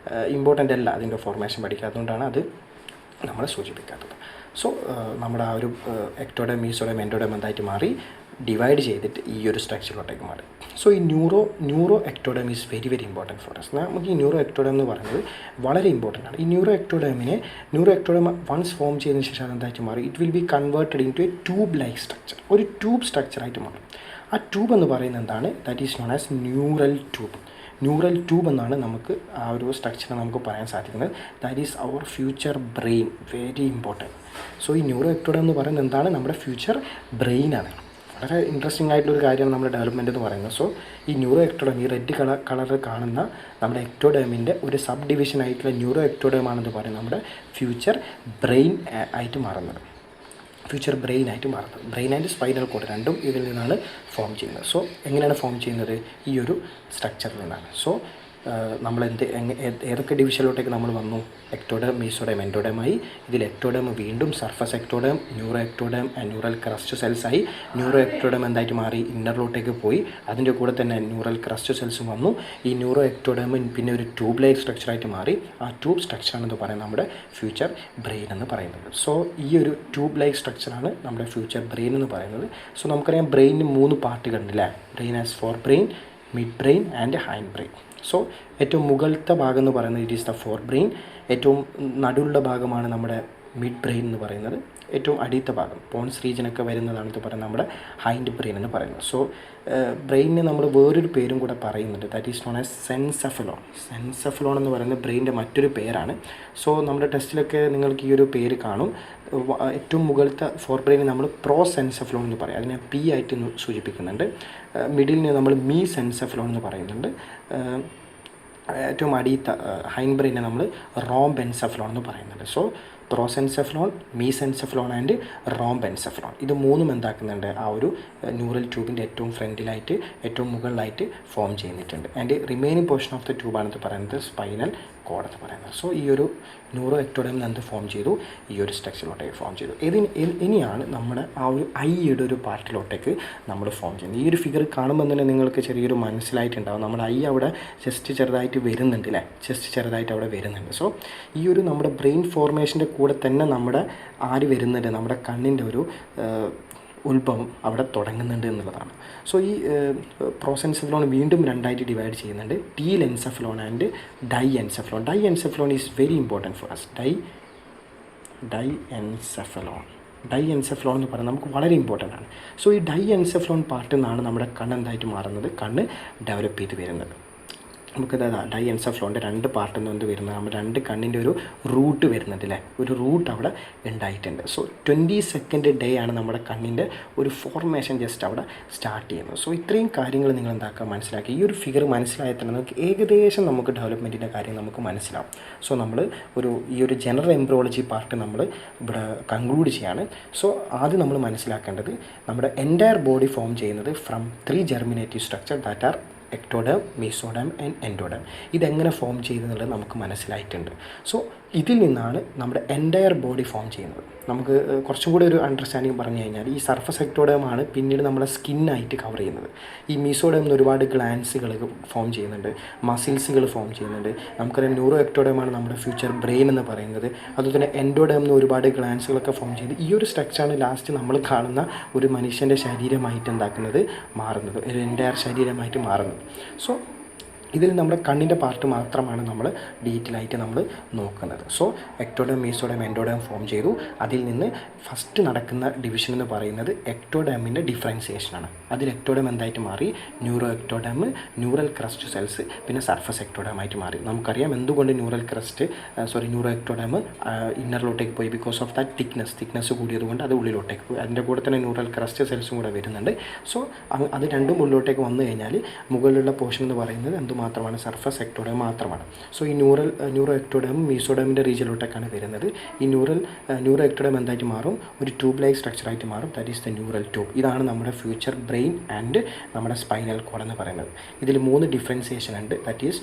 ഇമ്പോർട്ടൻ്റ് അല്ല അതിൻ്റെ ഫോർമേഷൻ പഠിക്കുക, അതുകൊണ്ടാണ് അത് നമ്മൾ സൂചിപ്പിക്കാത്തത്. സോ നമ്മുടെ ആ ഒരു എക്ടോഡേം മീസോഡേം എൻഡോഡേം എന്തായിട്ട് മാറി ഡിവൈഡ് ചെയ്തിട്ട് ഈ ഒരു സ്ട്രക്ചറിലോട്ടേക്ക് മാറി. സോ ഈ neuro ectoderm is very very important four us. നമുക്ക് ഈ ന്യൂറോ എക്ടോഡേം എന്ന് പറയുന്നത് വളരെ ഇമ്പോർട്ടൻ്റ് ആണ്. ഈ ന്യൂറോ എക്ടോഡേം വൺസ് ഫോം ചെയ്തതിന് ശേഷം അതെന്തായിട്ട് മാറി, it will be converted into a tube like structure, ഒരു ട്യൂബ് സ്ട്രക്ചറായിട്ട് മാറും. ആ ട്യൂബ് എന്ന് പറയുന്നത് എന്താണ്, that is known as neural tube എന്നാണ് നമുക്ക് ആ ഒരു സ്ട്രക്ചറിനെ നമുക്ക് പറയാൻ സാധിക്കുന്നത്. That is our future brain, very important. So ഈ ന്യൂറോ എക്ടോഡേം എന്ന് പറയുന്നത് എന്താണ്, നമ്മുടെ ഫ്യൂച്ചർ ബ്രെയിനാണ്. വളരെ ഇൻട്രസ്റ്റിംഗ് ആയിട്ടുള്ളൊരു കാര്യമാണ് നമ്മുടെ ഡെവലപ്മെൻറ്റ് എന്ന് പറയുന്നത്. സോ ഈ ന്യൂറോ എക്ടോഡേം, ഈ റെഡ് കളറിൽ കാണുന്ന നമ്മുടെ എക്ടോഡേമിൻ്റെ ഒരു സബ് ഡിവിഷൻ ആയിട്ടുള്ള ന്യൂറോ എക്ടോഡേം ആണെന്ന് പറയുന്നത് നമ്മുടെ ഫ്യൂച്ചർ ബ്രെയിൻ ആയിട്ട് മാറുന്നത്. ബ്രെയിൻ ആൻഡ് സ്പൈനൽ കോഡ് രണ്ടും ഇതിൽ നിന്നാണ് ഫോം ചെയ്യുന്നത്. സോ എങ്ങനെയാണ് ഫോം ചെയ്യുന്നത്, ഈ ഒരു സ്ട്രക്ചറിൽ നിന്നാണ്. സോ നമ്മൾ ഏതൊക്കെ ഡിവിഷനിലോട്ടേക്ക് നമ്മൾ വന്നു, എക്ടോഡേം മീസോഡേം എൻഡോഡേമായി. ഇതിൽ എക്ടോഡേം വീണ്ടും surface ectoderm, neuro ectoderm and neural crest സെൽസായി. ന്യൂറോ എക്ടോഡേം എന്തായിട്ട് മാറി, ഇന്നറിലോട്ടേക്ക് പോയി. അതിൻ്റെ കൂടെ തന്നെ ന്യൂറൽ ക്രസ്റ്റ് സെൽസും വന്നു. ഈ ന്യൂറോ എക്ടോഡേം പിന്നെ ഒരു ട്യൂബ് ലൈക്ക് സ്ട്രക്ചറായിട്ട് മാറി. ആ ട്യൂബ് സ്ട്രക്ചറാണെന്ന് പറയുന്നത് നമ്മുടെ ഫ്യൂച്ചർ ബ്രെയിൻ എന്ന് പറയുന്നത്. സോ ഈ ഒരു ട്യൂബ് ലൈക്ക് സ്ട്രക്ചറാണ് നമ്മുടെ ഫ്യൂച്ചർ ബ്രെയിൻ എന്ന് പറയുന്നത്. സോ നമുക്കറിയാം ബ്രെയിനിന് 3 പാർട്ടുകളുണ്ട് അല്ലേ, brain as fore brain, mid brain and hind brain. So ഏറ്റവും മുകളിലത്തെ ഭാഗം എന്ന് പറയുന്നത് it is the fore brain. ഏറ്റവും നടുവുള്ള ഭാഗമാണ് നമ്മുടെ മിഡ് ബ്രെയിൻ എന്ന് പറയുന്നത്. ഏറ്റവും അടിയത്തെ ഭാഗം പോൺസ് റീജിയനൊക്കെ വരുന്നതാണെന്ന് പറയുന്നത് നമ്മുടെ ഹൈൻഡ് ബ്രെയിൻ എന്ന് പറയുന്നത്. സോ ബ്രെയിനിന് നമ്മൾ വേറൊരു പേരും കൂടെ പറയുന്നുണ്ട്, ദാറ്റ് ഈസ് നോൺ ആസ് സെൻസെഫലോൺ എന്ന് പറയുന്നത് ബ്രെയിനിൻ്റെ മറ്റൊരു പേരാണ്. സോ നമ്മുടെ ടെസ്റ്റിലൊക്കെ നിങ്ങൾക്ക് ഈ ഒരു പേര് കാണും. ഏറ്റവും മുകളിലത്തെ ഫോർ ബ്രെയിനെ നമ്മൾ പ്രോസെൻസെഫലോൺ എന്ന് പറയും, അതിനെ പി ആയിട്ട് സൂചിപ്പിക്കുന്നുണ്ട്. മിഡിലിനെ നമ്മൾ സെൻസെഫലോൺ എന്ന് പറയുന്നുണ്ട്. ഏറ്റവും അടിയത്തെ ഹൈൻഡ് ബ്രെയിനെ നമ്മൾ റോംബെൻസെഫലോൺ എന്ന് പറയുന്നുണ്ട്. സോ പ്രോസെൻസെഫലോൺ, മീസെൻസെഫലോൺ ആൻഡ് റോംബെൻസെഫലോൺ, ഇത് മൂന്നും എന്താക്കുന്നുണ്ട്, ആ ഒരു ന്യൂറൽ ട്യൂബിൻ്റെ ഏറ്റവും ഫ്രണ്ടിലായിട്ട് ഏറ്റവും മുകളിലായിട്ട് ഫോം ചെയ്തിട്ടുണ്ട്. And remaining portion of the ട്യൂബാണെന്ന് പറയുന്നത് സ്പൈനൽ കോഡ് എന്ന് പറയുന്നത്. സോ ഈ ഒരു ന്യൂറോ എക്ടോഡെമിൽ എന്ത് ഫോം ചെയ്തു, ഈ ഒരു സ്ട്രക്ചറിലോട്ടേക്ക് ഫോം ചെയ്തു. ഇനിയാണ് നമ്മുടെ ആ ഒരു ഐയുടെ ഒരു പാർട്ടിലോട്ടേക്ക് നമ്മൾ ഫോം ചെയ്യുന്നത്. ഈ ഒരു ഫിഗർ കാണുമ്പോൾ തന്നെ നിങ്ങൾക്ക് ചെറിയൊരു മനസ്സിലായിട്ടുണ്ടാകും, നമ്മുടെ ഐ അവിടെ ജസ്റ്റ് ചെറുതായിട്ട് വരുന്നുണ്ട് അല്ലേ, ജസ്റ്റ് ചെറുതായിട്ട് അവിടെ വരുന്നുണ്ട്. സോ ഈ ഒരു നമ്മുടെ ബ്രെയിൻ ഫോർമേഷൻ്റെ കൂടെ തന്നെ നമ്മുടെ ആര് വരുന്നുണ്ട്, നമ്മുടെ കണ്ണിൻ്റെ ഒരു ഉത്ഭവം അവിടെ തുടങ്ങുന്നുണ്ട് എന്നുള്ളതാണ്. സോ ഈ പ്രോസെൻസെഫലോൺ വീണ്ടും രണ്ടായിട്ട് ഡിവൈഡ് ചെയ്യുന്നുണ്ട്, telencephalon and diencephalon. Diencephalon is very important for us. Diencephalon എന്ന് പറയുന്നത് നമുക്ക് വളരെ ഇമ്പോർട്ടൻ്റ് ആണ്. സോ ഈ ഡൈ എൻസെഫലോൺ പാർട്ടിൽ നിന്നാണ് നമ്മുടെ കണ്ണ് എന്തായിട്ട് മാറുന്നത്, കണ്ണ് ഡെവലപ്പ് ചെയ്ത് വരുന്നത്. നമുക്കത് ഡൈ എൻസെഫലോണിൻ്റെ രണ്ട് പാർട്ടിൽ നിന്ന് എന്ത് വരുന്നത്, നമ്മുടെ രണ്ട് കണ്ണിൻ്റെ ഒരു റൂട്ട് വരുന്നുണ്ട് അല്ലേ, ഒരു റൂട്ട് അവിടെ ഉണ്ടായിട്ടുണ്ട്. സോ 22nd ഡേ ആണ് നമ്മുടെ കണ്ണിൻ്റെ ഒരു ഫോർമേഷൻ ജസ്റ്റ് അവിടെ സ്റ്റാർട്ട് ചെയ്യുന്നത്. സോ ഇത്രയും കാര്യങ്ങൾ നിങ്ങൾ എന്താക്കുക, മനസ്സിലാക്കി. ഈ ഒരു ഫിഗർ മനസ്സിലായാൽ തന്നെ നമുക്ക് ഏകദേശം നമുക്ക് ഡെവലപ്മെൻറ്റിൻ്റെ കാര്യം നമുക്ക് മനസ്സിലാവും. സോ നമ്മൾ ഈ ഒരു ജനറൽ എംബ്രിയോളജി പാർട്ട് നമ്മൾ ഇവിടെ കൺക്ലൂഡ് ചെയ്യാണ്. സോ ആദ്യം നമ്മൾ മനസ്സിലാക്കേണ്ടത് നമ്മുടെ എൻറ്റയർ ബോഡി ഫോം ചെയ്യുന്നത് from 3 germinative structure that are ectoderm, mesoderm and endoderm. ഇതെങ്ങനെ ഫോം ചെയ്യുന്നുള്ളത് നമുക്ക് മനസ്സിലായിട്ടുണ്ട്. സോ ഇതിൽ നിന്നാണ് നമ്മുടെ എൻറ്റയർ ബോഡി ഫോം ചെയ്യുന്നത്. നമുക്ക് കുറച്ചും കൂടി ഒരു അണ്ടർസ്റ്റാൻഡിങ് പറഞ്ഞു കഴിഞ്ഞാൽ ഈ സർഫസ് എക്ടോഡേമാണ് പിന്നീട് നമ്മളെ സ്കിന്നായിട്ട് കവർ ചെയ്യുന്നത്. ഈ മീസോഡേമിൽ ഒരുപാട് ഗ്ലാൻസുകൾ ഫോം ചെയ്യുന്നുണ്ട്, മസിൽസുകൾ ഫോം ചെയ്യുന്നുണ്ട്. നമുക്കറിയാം ന്യൂറോ എക്ടോഡേമാണ് നമ്മുടെ ഫ്യൂച്ചർ ബ്രെയിൻ എന്ന് പറയുന്നത്. അതുപോലെ എൻഡോഡേമിൽ ഒരുപാട് ഗ്ലാൻസുകളൊക്കെ ഫോം ചെയ്ത് ഈ ഒരു സ്ട്രക്ചറാണ് ലാസ്റ്റ് നമ്മൾ കാണുന്ന ഒരു മനുഷ്യൻ്റെ ശരീരമായിട്ട് എന്താക്കുന്നത്, മാറുന്നത്, ഒരു എൻറ്റയർ ശരീരമായിട്ട് മാറുന്നത്. സോ ഇതിൽ നമ്മുടെ കണ്ണിൻ്റെ പാർട്ട് മാത്രമാണ് നമ്മൾ ഡീറ്റെയിൽ ആയിട്ട് നമ്മൾ നോക്കുന്നത്. So ectoderm, mesoderm, endoderm form ചെയ്തു. അതിൽ നിന്ന് ഫസ്റ്റ് നടക്കുന്ന ഡിവിഷൻ എന്ന് പറയുന്നത് എക്ടോഡേമിൻ്റെ ഡിഫറൻസിയേഷനാണ്. അതിൽ എക്ടോഡേം എന്തായിട്ട് മാറി, neuro ectoderm, neural crest cells, പിന്നെ സർഫസ് എക്ടോഡേമായിട്ട് മാറി. നമുക്കറിയാം എന്തുകൊണ്ട് ന്യൂറോ എക്ടോഡേം ഇന്നറിലോട്ടേക്ക് പോയി, ബിക്കോസ് ഓഫ് ദാറ്റ് തിക്നെസ് കൂടിയതുകൊണ്ട് അത് ഉള്ളിലോട്ടേക്ക് പോയി. അതിൻ്റെ കൂടെ തന്നെ ന്യൂറൽ ക്രസ്റ്റ് സെൽസും കൂടെ വരുന്നുണ്ട്. സോ അത് രണ്ടും ഉള്ളിലോട്ടേക്ക് വന്നു കഴിഞ്ഞാൽ മുകളിലുള്ള പോർഷൻ എന്ന് പറയുന്നത് മാത്രമാണ്, സർഫസ് എക്ടോഡേം മാത്രമാണ്. സോ ഈ ന്യൂറോ എക്ടോഡേം മീസോഡേമിൻ്റെ റീജിയനിലോട്ടേക്കാണ് വരുന്നത്. ഈ ന്യൂറോ എക്ടോഡേം എന്തായിട്ട് മാറും, ഒരു ട്യൂബ് ലൈക്ക് സ്ട്രക്ചറായിട്ട് മാറും. That is the neural tube. ഇതാണ് നമ്മുടെ ഫ്യൂച്ചർ ബ്രെയിൻ ആൻഡ് നമ്മുടെ സ്പൈനൽ കോഡ് എന്ന് പറയുന്നത്. ഇതിൽ 3 ഡിഫറൻസിയേഷൻ ഉണ്ട്. That is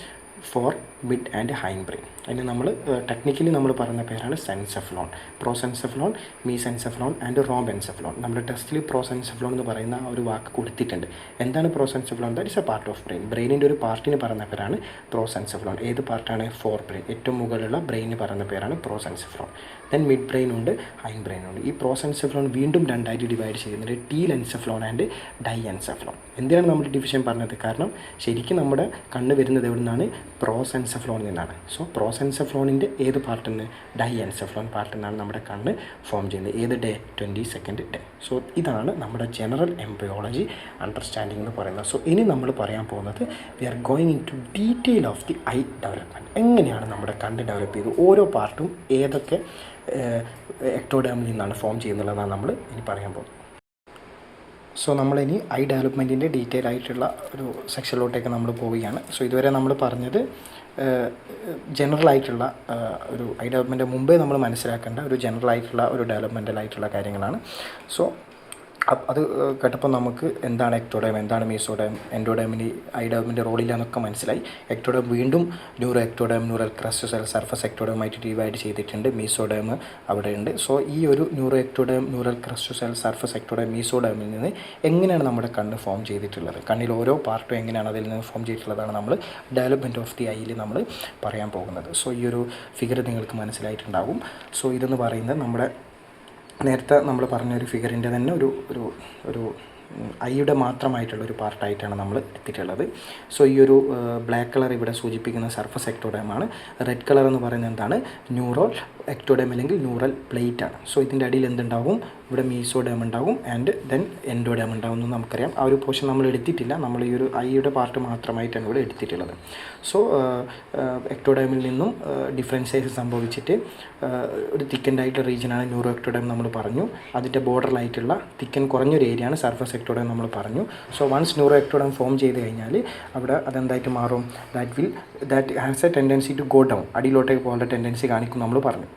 fore mid and hind brain. അതിന് നമ്മൾ ടെക്നിക്കലി നമ്മൾ പറയുന്ന പേരാണ് സെൻസെഫലോൺ, പ്രോസെൻസെഫലോൺ, മീസെൻസെഫലോൺ ആൻഡ് റോംബെൻസെഫലോൺ. നമ്മുടെ ടെസ്റ്റിൽ പ്രോസെൻസെഫലോൺ എന്ന് പറയുന്ന ഒരു വാക്ക് കൊടുത്തിട്ടുണ്ട്. എന്താണ് prosencephalon? That is a part of brain. ബ്രെയിനിൻ്റെ ഒരു പാർട്ടിന് പറയുന്ന പേരാണ് പ്രോസെൻസെഫലോൺ. ഏത് പാർട്ടാണ്? ഫോർ ബ്രെയിൻ, ഏറ്റവും മുകളിലുള്ള ബ്രെയിനിന് പറയുന്ന പേരാണ് പ്രോസെൻസെഫലോൺ. ദെൻ മിഡ് ബ്രെയിൻ ഉണ്ട്, ഹൈൻഡ് ബ്രെയിൻ ഉണ്ട്. ഈ പ്രോസെൻസെഫലോൺ വീണ്ടും രണ്ടായിട്ട് ഡിവൈഡ് ചെയ്യുന്നുണ്ട്, ടീൽ എൻസെഫലോൺ ആൻഡ് ഡൈ എൻസെഫലോൺ. എന്തിനാണ് നമ്മൾ ഡിവിഷൻ പറഞ്ഞത്? കാരണം ശരിക്കും നമ്മുടെ കണ്ണ് വരുന്നത് എവിടെ നിന്നാണ്? പ്രോസെൻസെഫലോണിൽ നിന്നാണ്. സോ പ്രോസെൻസെഫലോണിൻ്റെ ഏത് പാർട്ടിൽ നിന്ന്? ഡൈ എൻസെഫലോൺ പാർട്ടിൽ നിന്നാണ് നമ്മുടെ കണ്ണ് ഫോം ചെയ്യുന്നത്. ഏത് ഡേ? 22nd day. സോ ഇതാണ് നമ്മുടെ ജനറൽ എംബ്രിയോളജി അണ്ടർസ്റ്റാൻഡിംഗ് എന്ന് പറയുന്നത്. സോ ഇനി നമ്മൾ പറയാൻ പോകുന്നത് we are going into detail of the eye development. എങ്ങനെയാണ് നമ്മുടെ കണ്ണ് ഡെവലപ്പ് ചെയ്ത് ഓരോ പാർട്ടും ഏതൊക്കെ എക്ടോഡേമിൽ നിന്നാണ് ഫോം ചെയ്യുന്നുള്ളതാണ് നമ്മൾ ഇനി പറയാൻ പോകുന്നത്. സോ നമ്മളിനി ഐ ഡെവലപ്മെൻറ്റിൻ്റെ ഡീറ്റെയിൽ ആയിട്ടുള്ള ഒരു സെക്ഷനിലോട്ടേക്ക് നമ്മൾ പോവുകയാണ്. സോ ഇതുവരെ നമ്മൾ പറഞ്ഞത് ജനറലായിട്ടുള്ള ഒരു ഐ ഡെവലപ്മെൻറ്റ് മുമ്പേ നമ്മൾ മനസ്സിലാക്കേണ്ട ഒരു ജനറലായിട്ടുള്ള ഒരു ഡെവലപ്മെൻറ്റലായിട്ടുള്ള കാര്യങ്ങളാണ്. സോ അത് കേട്ടപ്പോൾ നമുക്ക് എന്താണ് എക്ടോഡേം, എന്താണ് മീസോഡേം, എൻഡോഡേമിന് ഐ ഡെവലപ്മെൻറ്റ് റോളില്ല എന്നൊക്കെ മനസ്സിലായി. എക്ടോഡേം വീണ്ടും neuro ectoderm, neural crest cell, surface എക്ടോഡേമായിട്ട് ഡിവൈഡ് ചെയ്തിട്ടുണ്ട്. മീസോഡേം അവിടെയുണ്ട്. സോ ഈ ഒരു neuro ectoderm, neural crest cell, surface ectoderm, മീസോഡേമിൽ നിന്ന് എങ്ങനെയാണ് നമ്മുടെ കണ്ണ് ഫോം ചെയ്തിട്ടുള്ളത്, കണ്ണിൽ ഓരോ പാർട്ടും എങ്ങനെയാണ് അതിൽ നിന്ന് ഫോം ചെയ്തിട്ടുള്ളതാണ് നമ്മൾ ഡെവലപ്മെൻറ്റ് ഓഫ് ദി ഐയിൽ നമ്മൾ പറയാൻ പോകുന്നത്. സോ ഈ ഒരു ഫിഗർ നിങ്ങൾക്ക് മനസ്സിലായിട്ടുണ്ടാകും. സോ ഇതെന്ന് പറയുന്നത് നമ്മുടെ നേരത്തെ നമ്മൾ പറഞ്ഞൊരു ഫിഗറിൻ്റെ തന്നെ ഒരു ഐയുടെ മാത്രമായിട്ടുള്ളൊരു പാർട്ടായിട്ടാണ് നമ്മൾ എടുത്തിട്ടുള്ളത്. സോ ഈ ഒരു ബ്ലാക്ക് കളർ ഇവിടെ സൂചിപ്പിക്കുന്ന സർഫസ് എക്ടോഡേമാണ്. റെഡ് കളർ എന്ന് പറയുന്നത് എന്താണ്? ന്യൂറൽ എക്ടോഡേം അല്ലെങ്കിൽ ന്യൂറൽ പ്ലേറ്റ് ആണ്. സോ ഇതിൻ്റെ അടിയിൽ എന്തുണ്ടാവും? ഇവിടെ മീസോഡേം ഉണ്ടാവും ആൻഡ് ദെൻ എൻഡോഡേം ഉണ്ടാവും എന്ന് നമുക്കറിയാം. ആ ഒരു പോർഷൻ നമ്മൾ എടുത്തിട്ടില്ല, നമ്മൾ ഈ ഒരു ഐയുടെ പാർട്ട് മാത്രമായിട്ടാണ് ഇവിടെ എടുത്തിട്ടുള്ളത്. സോ എക്ടോഡേമിൽ നിന്നും ഡിഫറൻസേഷൻ സംഭവിച്ചിട്ട് ഒരു തിക്കൻഡ് ആയിട്ടുള്ള റീജിയനാണ് ന്യൂറോ എക്ടോഡേം നമ്മൾ പറഞ്ഞു. അതിൻ്റെ ബോർഡറിലായിട്ടുള്ള തിക്കൻ കുറഞ്ഞൊരു ഏരിയയാണ് സർഫസ് എക്ടോഡേം നമ്മൾ പറഞ്ഞു. So once neuro ectoderm form ചെയ്ത് കഴിഞ്ഞാൽ അവിടെ അതെന്തായിട്ട് മാറും? That has a tendency to go down, അടിയിലോട്ടേക്ക് പോകേണ്ട ടെൻഡൻസി കാണിക്കും നമ്മൾ പറഞ്ഞു.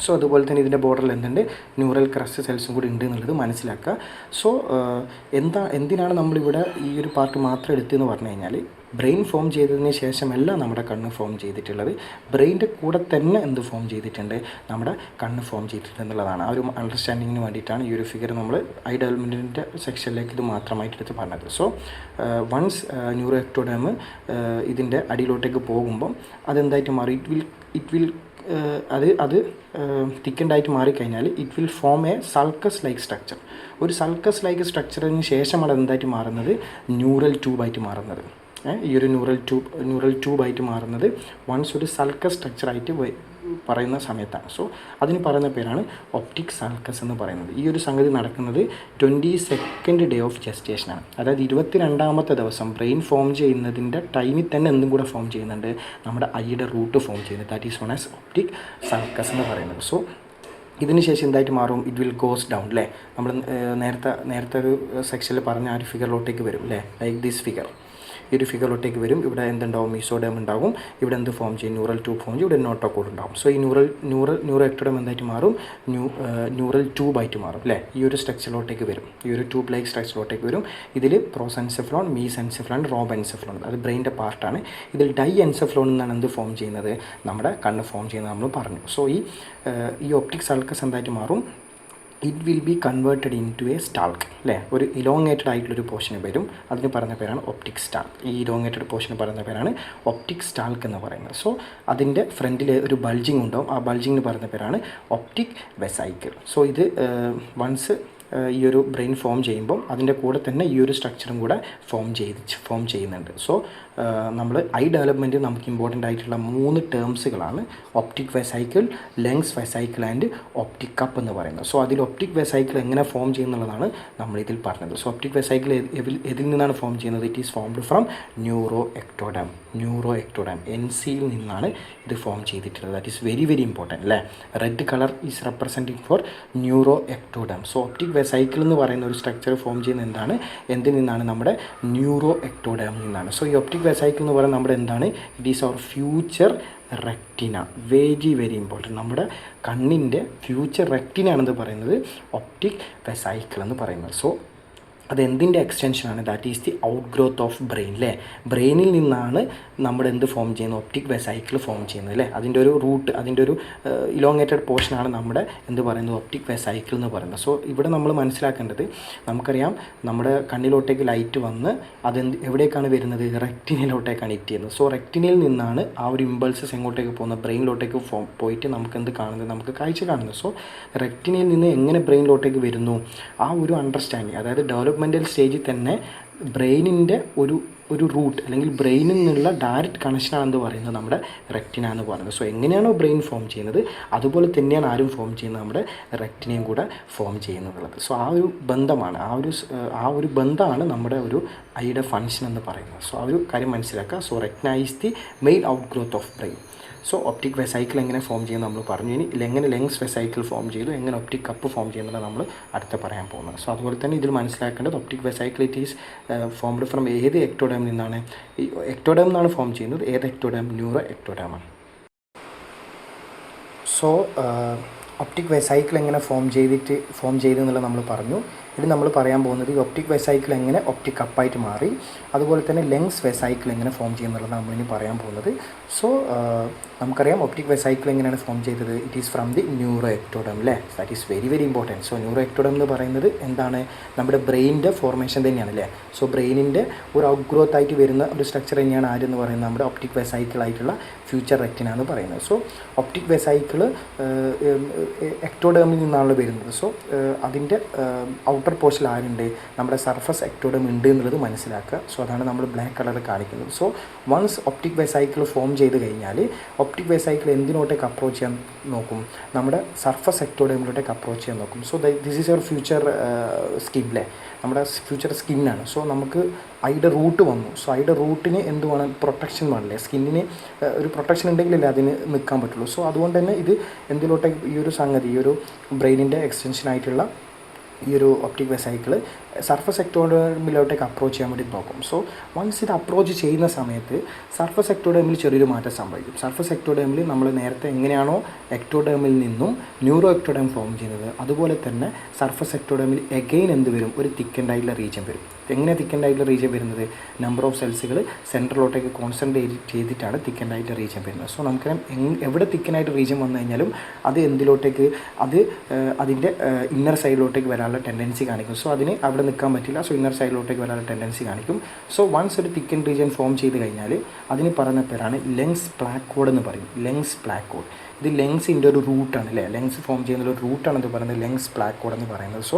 സോ അതുപോലെ തന്നെ ഇതിൻ്റെ ബോർഡറിൽ എന്തുണ്ട്? ന്യൂറൽ ക്രസ്റ്റ് സെൽസും കൂടി ഉണ്ട് എന്നുള്ളത് മനസ്സിലാക്കുക. സോ എന്തിനാണ് നമ്മളിവിടെ ഈ ഒരു പാർട്ട് മാത്രം എടുത്തതെന്ന് പറഞ്ഞു കഴിഞ്ഞാൽ ബ്രെയിൻ ഫോം ചെയ്തതിന് ശേഷമല്ല നമ്മുടെ കണ്ണ് ഫോം ചെയ്തിട്ടുള്ളത്, ബ്രെയിൻ്റെ കൂടെ തന്നെ എന്ത് ഫോം ചെയ്തിട്ടുണ്ട്, നമ്മുടെ കണ്ണ് ഫോം ചെയ്തിട്ടുണ്ട് എന്നുള്ളതാണ്. ആ ഒരു അണ്ടർസ്റ്റാൻഡിങ്ങിന് വേണ്ടിയിട്ടാണ് ഈ ഒരു ഫിഗർ നമ്മൾ ഐ ഡെവലപ്മെൻറ്റിൻ്റെ സെക്ഷനിലേക്ക് ഇത് മാത്രമായിട്ട് എടുത്ത് പറഞ്ഞത്. സോ വൺസ് ന്യൂറോ എക്ടോഡേം ഇതിൻ്റെ അടിയിലോട്ടേക്ക് പോകുമ്പം അതെന്തായിട്ട് മാറി, ഇറ്റ് വിൽ അത് തിക്കൻഡായിട്ട് മാറിക്കഴിഞ്ഞാൽ it will form a sulcus like structure. ഒരു സൾക്കസ് ലൈക്ക് സ്ട്രക്ചറിന് ശേഷമാണ് അതെന്തായിട്ട് മാറുന്നത്, ന്യൂറൽ ട്യൂബായിട്ട് മാറുന്നത്. ഈ ഒരു ന്യൂറൽ ട്യൂബായിട്ട് മാറുന്നത് വൺസ് ഒരു സൾക്കസ് സ്ട്രക്ചറായിട്ട് പറയുന്ന സമയത്താണ്. സോ അതിന് പറയുന്ന പേരാണ് ഒപ്റ്റിക് സൾക്കസ് എന്ന് പറയുന്നത്. ഈ ഒരു സംഗതി നടക്കുന്നത് 22nd ഡേ ഓഫ് ജസ്റ്റേഷനാണ്. അതായത് 22ാമത്തെ ദിവസം ബ്രെയിൻ ഫോം ചെയ്യുന്നതിൻ്റെ ടൈമിൽ തന്നെ എന്തും കൂടെ ഫോം ചെയ്യുന്നുണ്ട്, നമ്മുടെ ഐയുടെ റൂട്ട് ഫോം ചെയ്യുന്നത്. That is known as optic sulcus എന്ന് പറയുന്നത്. സോ ഇതിന് ശേഷം എന്തായിട്ട് മാറും, ഇറ്റ് വിൽ ഗോസ് ഡൗൺ അല്ലേ. നമ്മൾ നേരത്തെ ഒരു സെക്ഷനിൽ പറഞ്ഞ ആ ഒരു ഫിഗറിലോട്ടേക്ക് വരും അല്ലേ, ലൈക്ക് ദിസ് ഫിഗർ. ഈ ഒരു ഫിഗറിലോട്ടേക്ക് വരും. ഇവിടെ എന്തുണ്ടാവും, മീസോഡേം ഉണ്ടാകും. ഇവിടെ എന്ത് ഫോം ചെയ്യും, ന്യൂറൽ ട്യൂബ് ഫോം ചെയ്യും. ഇവിടെ നോട്ടോകോഡ് ഉണ്ടാകും. സോ ഈ ന്യൂറോ എക്ടോഡേം എന്തായിട്ട് മാറും, ന്യൂറൽ ട്യൂബായിട്ട് മാറും അല്ലേ. ഈ ഒരു സ്ട്രക്ചറിലോട്ടേക്ക് വരും, ഈ ഒരു ട്യൂബ് ലൈക്ക് സ്ട്രക്ചറിലോട്ടേക്ക് വരും. ഇതിൽ പ്രോസെൻസെഫ്ലോൺ, മീസെൻസെഫ്ലോൺ, റോബെൻസെഫ്ലോൺ, അത് ബ്രെയിൻ്റെ പാർട്ടാണ്. ഇതിൽ ഡൈ എൻസെഫ്ലോൺ എന്നാണ് എന്ത് ഫോം ചെയ്യുന്നത്, നമ്മുടെ കണ്ണ് ഫോം ചെയ്യുന്നത് നമ്മൾ പറഞ്ഞു. സോ ഈ ഒപ്റ്റിക് സൾക്കസ് എന്തായിട്ട് മാറും, it will be converted into a stalk അല്ലേ. ഒരു ഇലോങ്ങേറ്റഡ് ആയിട്ടുള്ളൊരു പോർഷന് വരും. അതിന് പറയുന്ന പേരാണ് ഒപ്റ്റിക് സ്റ്റാൾക്ക്. ഈ ഇലോങ്ങേറ്റഡ് പോർഷന് പറയുന്ന പേരാണ് ഒപ്റ്റിക് സ്റ്റാൾക്ക് എന്ന് പറയുന്നത്. സോ അതിൻ്റെ ഫ്രണ്ടിൽ ഒരു ബൾജിങ് ഉണ്ടാവും. ആ ബൾജിങ്ങിന് പറയുന്ന പേരാണ് ഒപ്റ്റിക് വെസൈക്കിൾ. സോ ഇത് വൺസ് ഈ ഒരു ബ്രെയിൻ ഫോം ചെയ്യുമ്പം അതിൻ്റെ കൂടെ തന്നെ ഈ ഒരു സ്ട്രക്ചറും കൂടെ ഫോം ചെയ്യുന്നുണ്ട്. സോ നമ്മൾ ഐ ഡെവലപ്മെൻറ്റ് നമുക്ക് ഇമ്പോർട്ടൻ്റ് ആയിട്ടുള്ള 3 ടേംസുകളാണ് optic vesicle, lens vesicle and optic cup എന്ന് പറയുന്നത്. സോ അതിൽ ഒപ്റ്റിക് വെസൈക്കിൾ എങ്ങനെ ഫോം ചെയ്യുന്നുള്ളതാണ് നമ്മളിതിൽ പറഞ്ഞത്. സോ ഒപ്റ്റിക് വെസൈക്കിൾ ഇതിൽ നിന്നാണ് ഫോം ചെയ്യുന്നത്, it is formed from neuro ectoderm. NCയിൽ നിന്നാണ് ഇത് ഫോം ചെയ്തിട്ടുള്ളത്. That is very very important അല്ലേ. Red colour is representing for neuro ectoderm. So optic vesicle എന്ന് പറയുന്ന ഒരു സ്ട്രക്ചർ ഫോം ചെയ്യുന്ന എന്തിൽ നിന്നാണ്, നമ്മുടെ ന്യൂറോ എക്ടോഡേമിൽ നിന്നാണ്. സോ ഈ ഒപ്റ്റിക് വെസൈക്കിൾ എന്ന് പറയുന്നത് നമ്മുടെ എന്താണ്, it is our future retina. Very very important. നമ്മുടെ കണ്ണിൻ്റെ ഫ്യൂച്ചർ റെക്റ്റിന ആണെന്ന് പറയുന്നത് ഒപ്റ്റിക് വെസൈക്കിൾ എന്ന് പറയുന്നത്. സോ അതെന്തിൻ്റെ എക്സ്റ്റൻഷനാണ്, that is the outgrowth of brain അല്ലേ. ബ്രെയിനിൽ നിന്നാണ് നമ്മുടെ എന്ത് ഫോം ചെയ്യുന്നത്, ഒപ്റ്റിക് വെസൈക്കിൾ ഫോം ചെയ്യുന്നത് അല്ലേ. അതിൻ്റെ ഒരു റൂട്ട്, അതിൻ്റെ ഒരു ഇലോങ്ങേറ്റഡ് പോർഷനാണ് നമ്മുടെ എന്ത് പറയുന്നത്, ഒപ്റ്റിക് വെസൈക്കിൾ എന്ന് പറയുന്നത്. സോ ഇവിടെ നമ്മൾ മനസ്സിലാക്കേണ്ടത്, നമുക്കറിയാം നമ്മുടെ കണ്ണിലോട്ടേക്ക് ലൈറ്റ് വന്ന് എവിടേക്കാണ് വരുന്നത്, റെക്റ്റിനയിലോട്ടേക്കാണ് ഹിറ്റ് ചെയ്യുന്നത്. സോ റെക്റ്റിനയിൽ നിന്നാണ് ആ ഒരു ഇമ്പൾസസ് എങ്ങോട്ടേക്ക് പോകുന്നത്, ബ്രെയിനിലോട്ടേക്ക് പോയിട്ട് നമുക്ക് എന്ത് കാണുന്നത്, നമുക്ക് കാഴ്ച കാണുന്നത്. സോ റെക്റ്റിനയിൽ നിന്ന് എങ്ങനെ ബ്രെയിനിലോട്ടേക്ക് വരുന്നു, ആ ഒരു അണ്ടർസ്റ്റാൻഡിങ്, അതായത് ഡെവലപ്മെൻറ്റൽ സ്റ്റേജിൽ തന്നെ ബ്രെയിനിൻ്റെ ഒരു റൂട്ട് അല്ലെങ്കിൽ ബ്രെയിനിൽ നിന്നുള്ള ഡയറക്റ്റ് കണക്ഷനാണെന്ന് പറയുന്നത് നമ്മുടെ റെക്റ്റിന എന്ന് പറയുന്നത്. സോ എങ്ങനെയാണോ ബ്രെയിൻ ഫോം ചെയ്യുന്നത് അതുപോലെ തന്നെയാണ് ആരും ഫോം ചെയ്യുന്നത്, നമ്മുടെ റെക്റ്റിനയും കൂടെ ഫോം ചെയ്യുന്നുള്ളത്. സോ ആ ഒരു ബന്ധമാണ്, ആ ഒരു ബന്ധമാണ് നമ്മുടെ ഒരു ഐയുടെ ഫങ്ഷൻ എന്ന് പറയുന്നത്. സോ ആ ഒരു കാര്യം മനസ്സിലാക്കുക. So retina is the main outgrowth of brain. So optic vesicle എങ്ങനെ ഫോം ചെയ്യുന്നത് നമ്മൾ പറഞ്ഞു. ഇനി എങ്ങനെ ലെങ്സ് വെസൈക്കിൾ ഫോം ചെയ്തു, എങ്ങനെ ഒപ്റ്റിക് കപ്പ് ഫോം ചെയ്യുന്നത് നമ്മൾ അടുത്ത് പറയാൻ പോകുന്നത്. സോ അതുപോലെ തന്നെ ഇതിൽ മനസ്സിലാക്കേണ്ടത് optic vesicle it is formed from ഏത് എക്ടോഡേം നിന്നാണ്, ഈ എക്ടോഡേം നിന്നാണ് ഫോം ചെയ്യുന്നത്. ഏത് എക്ടോഡേം, ന്യൂറോ എക്ടോഡേമാണ്. സോ ഒപ്റ്റിക് വെസൈക്കിൾ എങ്ങനെ ഫോം ചെയ്തു എന്നുള്ളത് നമ്മൾ പറഞ്ഞു. ഇത് നമ്മൾ പറയാൻ പോകുന്നത് ഈ ഒപ്റ്റിക് വെസൈക്കിൾ എങ്ങനെ ഒപ്റ്റിക് കപ്പായിട്ട് മാറി, അതുപോലെ തന്നെ ലെങ്സ് വെസൈക്കിൾ എങ്ങനെ ഫോം ചെയ്യുന്നുള്ളതാണ് നമ്മളിനി പറയാൻ പോകുന്നത്. സോ നമുക്കറിയാം ഒപ്റ്റിക് വെസൈക്കിൾ എങ്ങനെയാണ് ഫോം ചെയ്തത്, it is from the neuro ectoderm അല്ലേ. That is very very important. So neuro ectoderm എന്ന് പറയുന്നത് എന്താണ്, നമ്മുടെ ബ്രെയിനിൻ്റെ ഫോർമേഷൻ തന്നെയാണ് അല്ലേ. സോ ബ്രെയിനിൻ്റെ ഒരു ഔട്ട് ഗ്രോത്ത് ആയിട്ട് വരുന്ന ഒരു സ്ട്രക്ചർ തന്നെയാണ് ആരെന്ന് പറയുന്നത്, നമ്മുടെ ഒപ്റ്റിക് വെസൈക്കിൾ ആയിട്ടുള്ള ഫ്യൂച്ചർ റെക്റ്റിന എന്ന് പറയുന്നത്. സോ ഒപ്റ്റിക് വെസൈക്കിൾ എക്ടോഡേമിൽ നിന്നാണല്ലോ വരുന്നത്. സോ അതിൻ്റെ ഔട്ടർ പോർഷനിൽ ആരുണ്ട്, നമ്മുടെ സർഫസ് എക്ടോഡേം ഉണ്ട് എന്നുള്ളത് മനസ്സിലാക്കുക. സോ അതാണ് നമ്മൾ ബ്ലാക്ക് കളർ കാണിക്കുന്നത്. സോ വൺസ് ഒപ്റ്റിക് വെസൈക്കിൾ ഫോം ചെയ്ത് കഴിഞ്ഞാൽ ഒപ്റ്റിക് വെസൈക്കിൾ എന്തിനോട്ടേക്ക് അപ്രോച്ച് ചെയ്യാൻ നോക്കും, നമ്മുടെ സർഫസ് എക്ടോഡേമിലോട്ടേക്ക് അപ്രോച്ച് ചെയ്യാൻ നോക്കും. So this is your future skin അല്ലേ, നമ്മുടെ ഫ്യൂച്ചർ സ്കിന്നാണ്. സോ നമുക്ക് ഐയുടെ റൂട്ട് വന്നു. സോ ഐയുടെ റൂട്ടിന് എന്ത് വേണം, പ്രൊട്ടക്ഷൻ വേണമല്ലേ. സ്കിന്നിന് ഒരു പ്രൊട്ടക്ഷൻ ഉണ്ടെങ്കിലല്ലേ അതിന് നിൽക്കാൻ പറ്റുള്ളൂ. സോ അതുകൊണ്ട് തന്നെ ഇത് എന്തിലോട്ടേക്ക്, ഈ ഒരു സംഗതി, ഈ ഒരു ബ്രെയിനിൻ്റെ എക്സ്റ്റൻഷനായിട്ടുള്ള ഈ ഒരു ഒപ്റ്റിക് വെസൈക്കിൾ സർഫസ് എക്ടോഡേമിലോട്ടേക്ക് അപ്രോച്ച് ചെയ്യാൻ വേണ്ടി നോക്കും. സോ വൺസ് ഇത് അപ്രോച്ച് ചെയ്യുന്ന സമയത്ത് സർഫസ് എക്ടോഡേമിൽ ചെറിയൊരു മാറ്റം സംഭവിക്കും. സർഫസ് എക്ടോഡേമിൽ നമ്മൾ നേരത്തെ എങ്ങനെയാണോ എക്ടോഡേമിൽ നിന്നും ന്യൂറോ എക്ടോഡേം ഫോം ചെയ്യുന്നത്, അതുപോലെ തന്നെ സർഫസ് എക്ടോഡേമിൽ എഗെയിൻ എന്ത് വരും, ഒരു തിക്കൻഡ് ആയിട്ടുള്ള റീജിയൻ വരും. എങ്ങനെയാണ് തിക്കൻഡ് ആയിട്ടുള്ള റീജിയൻ വരുന്നത്? നമ്പർ ഓഫ് സെൽസുകൾ സെൻട്രലോട്ടേക്ക് കോൺസെൻട്രേറ്റ് ചെയ്തിട്ടാണ് തിക്കൻഡ് ആയിട്ടുള്ള റീജിയൻ വരുന്നത്. സോ നമുക്കറിയാം എവിടെ തിക്കനായിട്ട് റീജിയൻ വന്നു കഴിഞ്ഞാലും അത് എന്തിലോട്ടേക്ക്, അത് അതിൻ്റെ ഇന്നർ സൈഡിലോട്ടേക്ക് വരാനുള്ള ടെൻഡൻസി കാണിക്കും. സോ അതിന് അവിടെ നിൽക്കാൻ പറ്റില്ല. സോ ഇന്നർ സൈഡിലോട്ടേക്ക് വരാനുള്ള ടെൻഡൻസി കാണിക്കും. സോ വൺസ് ഒരു തിക്കൻ റീജിയൻ ഫോം ചെയ്ത് കഴിഞ്ഞാൽ അതിന് പറയുന്ന പേരാണ് ലെങ്സ് പ്ലാക്കോഡ് എന്ന് പറയും. Lengths placode. ഇത് ലെങ്സിൻ്റെ ഒരു റൂട്ടാണ് അല്ലേ, ലെങ്സ് ഫോം ചെയ്യുന്ന ഒരു റൂട്ടാണ് ഇത് പറയുന്നത് ലെങ്സ് പ്ലാക്കോഡ് എന്ന് പറയുന്നത്. സോ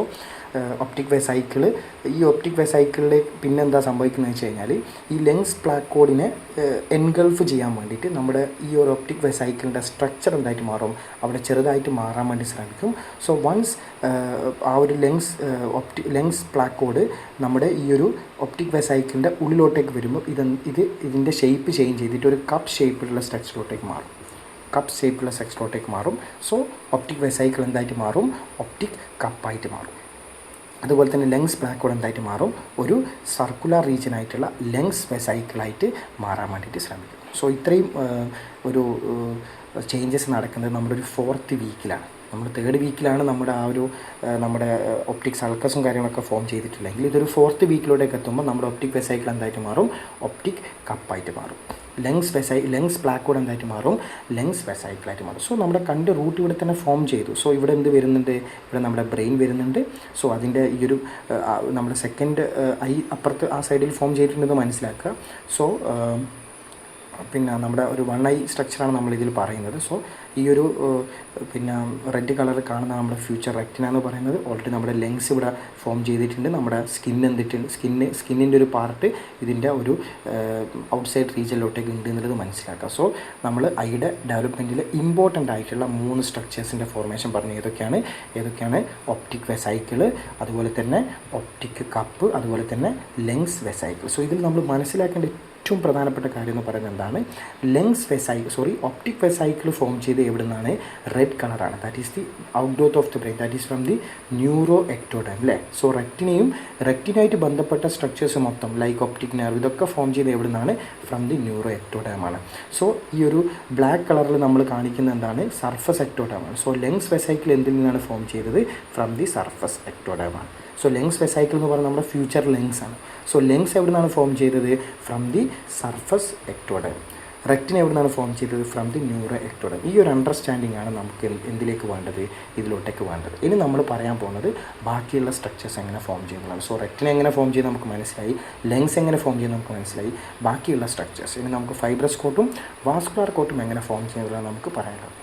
ഒപ്റ്റിക് വെസൈക്കിൾ, ഈ ഒപ്റ്റിക് വെസൈക്കിളിൽ പിന്നെന്താ സംഭവിക്കുന്നത് വെച്ച് കഴിഞ്ഞാൽ ഈ ലെങ്സ് പ്ലാക്കോഡിനെ എൻഗൾഫ് ചെയ്യാൻ വേണ്ടിയിട്ട് നമ്മുടെ ഈ ഒരു ഒപ്റ്റിക് വെസൈക്കിളിൻ്റെ സ്ട്രക്ചർ എന്തായിട്ട് മാറും, അവിടെ ചെറുതായിട്ട് മാറാൻ വേണ്ടി ശ്രമിക്കും. സോ വൺസ് ആ ഒരു ലെങ്സ് പ്ലാക്കോഡ് നമ്മുടെ ഈ ഒരു ഒപ്റ്റിക് വെസൈക്കിളിൻ്റെ ഉള്ളിലോട്ടേക്ക് വരുമ്പോൾ ഇതിൻ്റെ ഷേപ്പ് ചേഞ്ച് ചെയ്തിട്ട് ഒരു കപ്പ് ഷേപ്പിലുള്ള സ്ട്രക്ചറിലോട്ടേക്ക് മാറും. കപ്പ് ഷേപ്പിലുള്ള സ്ട്രക്ചറിലോട്ടേക്ക് മാറും. സോ ഒപ്റ്റിക് വെസൈക്കിൾ എന്തായിട്ട് മാറും? ഒപ്റ്റിക് കപ്പായിട്ട് മാറും. അതുപോലെ തന്നെ ലെങ്സ് പ്ലാക്കോഡ് എന്തായിട്ട് മാറും? ഒരു സർക്കുലർ റീജിയൻ ആയിട്ടുള്ള ലെങ്സ് വെസൈക്കിളായിട്ട് മാറാൻ വേണ്ടിയിട്ട് ശ്രമിക്കും. സോ ഇത്രയും ഒരു ചേഞ്ചസ് നടക്കുന്നത് നമ്മുടെ ഒരു 4th വീക്കിലാണ്. നമ്മൾ 3rd വീക്കിലാണ് നമ്മുടെ ഒപ്റ്റിക് സൾക്കസും കാര്യങ്ങളൊക്കെ ഫോം ചെയ്തിട്ടില്ലെങ്കിൽ ഇതൊരു 4th വീക്കിലോട്ടേക്ക് എത്തുമ്പോൾ നമ്മുടെ ഒപ്റ്റിക് വെസൈക്കിൾ എന്തായിട്ട് മാറും? ഒപ്റ്റിക് കപ്പായിട്ട് മാറും. ലെങ്സ് പ്ലാക്കോഡ് എന്തായിട്ട് മാറും? ലെങ്സ് വെസൈക്കിളായിട്ട് മാറും. സോ നമ്മുടെ കണ്ട് റൂട്ട് ഇവിടെ തന്നെ ഫോം ചെയ്തു. സോ ഇവിടെ എന്ത് വരുന്നുണ്ട്? ഇവിടെ നമ്മുടെ ബ്രെയിൻ വരുന്നുണ്ട്. സോ അതിൻ്റെ ഈ ഒരു നമ്മുടെ സെക്കൻഡ് ഐ അപ്പുറത്ത് ആ സൈഡിൽ ഫോം ചെയ്തിട്ടുണ്ടെന്ന് മനസ്സിലാക്കുക. സോ പിന്നെ നമ്മുടെ ഒരു 1 ഐ സ്ട്രക്ചറാണ് നമ്മളിതിൽ പറയുന്നത്. സോ ഈ ഒരു പിന്നെ റെഡ് കളർ കാണുന്ന നമ്മുടെ ഫ്യൂച്ചർ റെക്റ്റിന എന്ന് പറയുന്നത് ഓൾറെഡി നമ്മുടെ ലെങ്സ് ഇവിടെ ഫോം ചെയ്തിട്ടുണ്ട്. നമ്മുടെ സ്കിന്നിൻ്റെ ഒരു പാർട്ട് ഇതിൻ്റെ ഒരു ഔട്ട്സൈഡ് റീജിയനിലോട്ടേക്ക് ഉണ്ട് എന്നുള്ളത് മനസ്സിലാക്കുക. സോ നമ്മൾ ഐയുടെ ഡെവലപ്മെൻറ്റിൽ ഇമ്പോർട്ടൻ്റ് ആയിട്ടുള്ള 3 സ്ട്രക്ചേഴ്സിൻ്റെ ഫോർമേഷൻ പറഞ്ഞു. ഏതൊക്കെയാണ്? ഒപ്റ്റിക് വെസൈക്കിൾ, അതുപോലെ തന്നെ ഒപ്റ്റിക് കപ്പ്, അതുപോലെ തന്നെ ലെങ്സ് വെസൈക്കിൾ. സോ ഇതിൽ നമ്മൾ മനസ്സിലാക്കേണ്ട ഏറ്റവും പ്രധാനപ്പെട്ട കാര്യം എന്ന് പറയുന്നത് എന്താണ്? ഒപ്റ്റിക് വെസൈക്കിൾ ഫോം ചെയ്ത് എവിടെ നിന്നാണ്? റെഡ് കളറാണ്. That is the outgrowth of the brain. That is from the neuro ectoderm അല്ലേ. സോ റെക്റ്റിനായിട്ട് ബന്ധപ്പെട്ട സ്ട്രക്ചേഴ്സ് മൊത്തം ലൈക്ക് ഒപ്റ്റിക് നെർവ് ഇതൊക്കെ ഫോം ചെയ്ത് എവിടെ നിന്നാണ്? ഫ്രം ദി ന്യൂറോ എക്ടോഡെം ആണ്. സോ ഈ ഒരു ബ്ലാക്ക് കളറിൽ നമ്മൾ കാണിക്കുന്ന എന്താണ്? സർഫസ് എക്ടോഡെം ആണ്. സോ ലെങ്സ് വെസൈക്കിൾ എന്തിൽ നിന്നാണ് ഫോം ചെയ്തത്? ഫ്രം ദി സർഫസ് എക്ടോഡെം ആണ്. സോ ലെങ്സ് വെസൈക്കിൾ എന്ന് പറയുന്നത് നമ്മുടെ ഫ്യൂച്ചർ ലെങ്സ് ആണ്. സോ ലെങ്സ് എവിടെ നിന്നാണ് ഫോം ചെയ്തത്? From the surface ectoderm. Retina എവിടെ നിന്നാണ് ഫോം ചെയ്തത്? From the neuro ectoderm. ഈ ഒരു അണ്ടർസ്റ്റാൻഡിംഗ് ആണ് നമുക്ക് എന്തിലേക്ക് വേണ്ടത്? ഇതിലോട്ടേക്ക് വേണ്ടത്. ഇനി നമ്മൾ പറയാൻ പോകുന്നത് ബാക്കിയുള്ള സ്ട്രക്ചേഴ്സ് എങ്ങനെ ഫോം ചെയ്യുന്നതാണ്. സോ റെക്റ്റിൻ എങ്ങനെ ഫോം ചെയ്യുന്നത് നമുക്ക് മനസ്സിലായി, ലെങ്സ് എങ്ങനെ ഫോം ചെയ്യുന്നത് നമുക്ക് മനസ്സിലായി. ബാക്കിയുള്ള സ്ട്രക്ചേഴ്സ് ഇനി നമുക്ക് ഫൈബ്രസ് കോട്ടും വാസ്കുലർ കോട്ടും എങ്ങനെ ഫോം ചെയ്യുന്നതാണ് നമുക്ക് പറയാനുള്ളത്.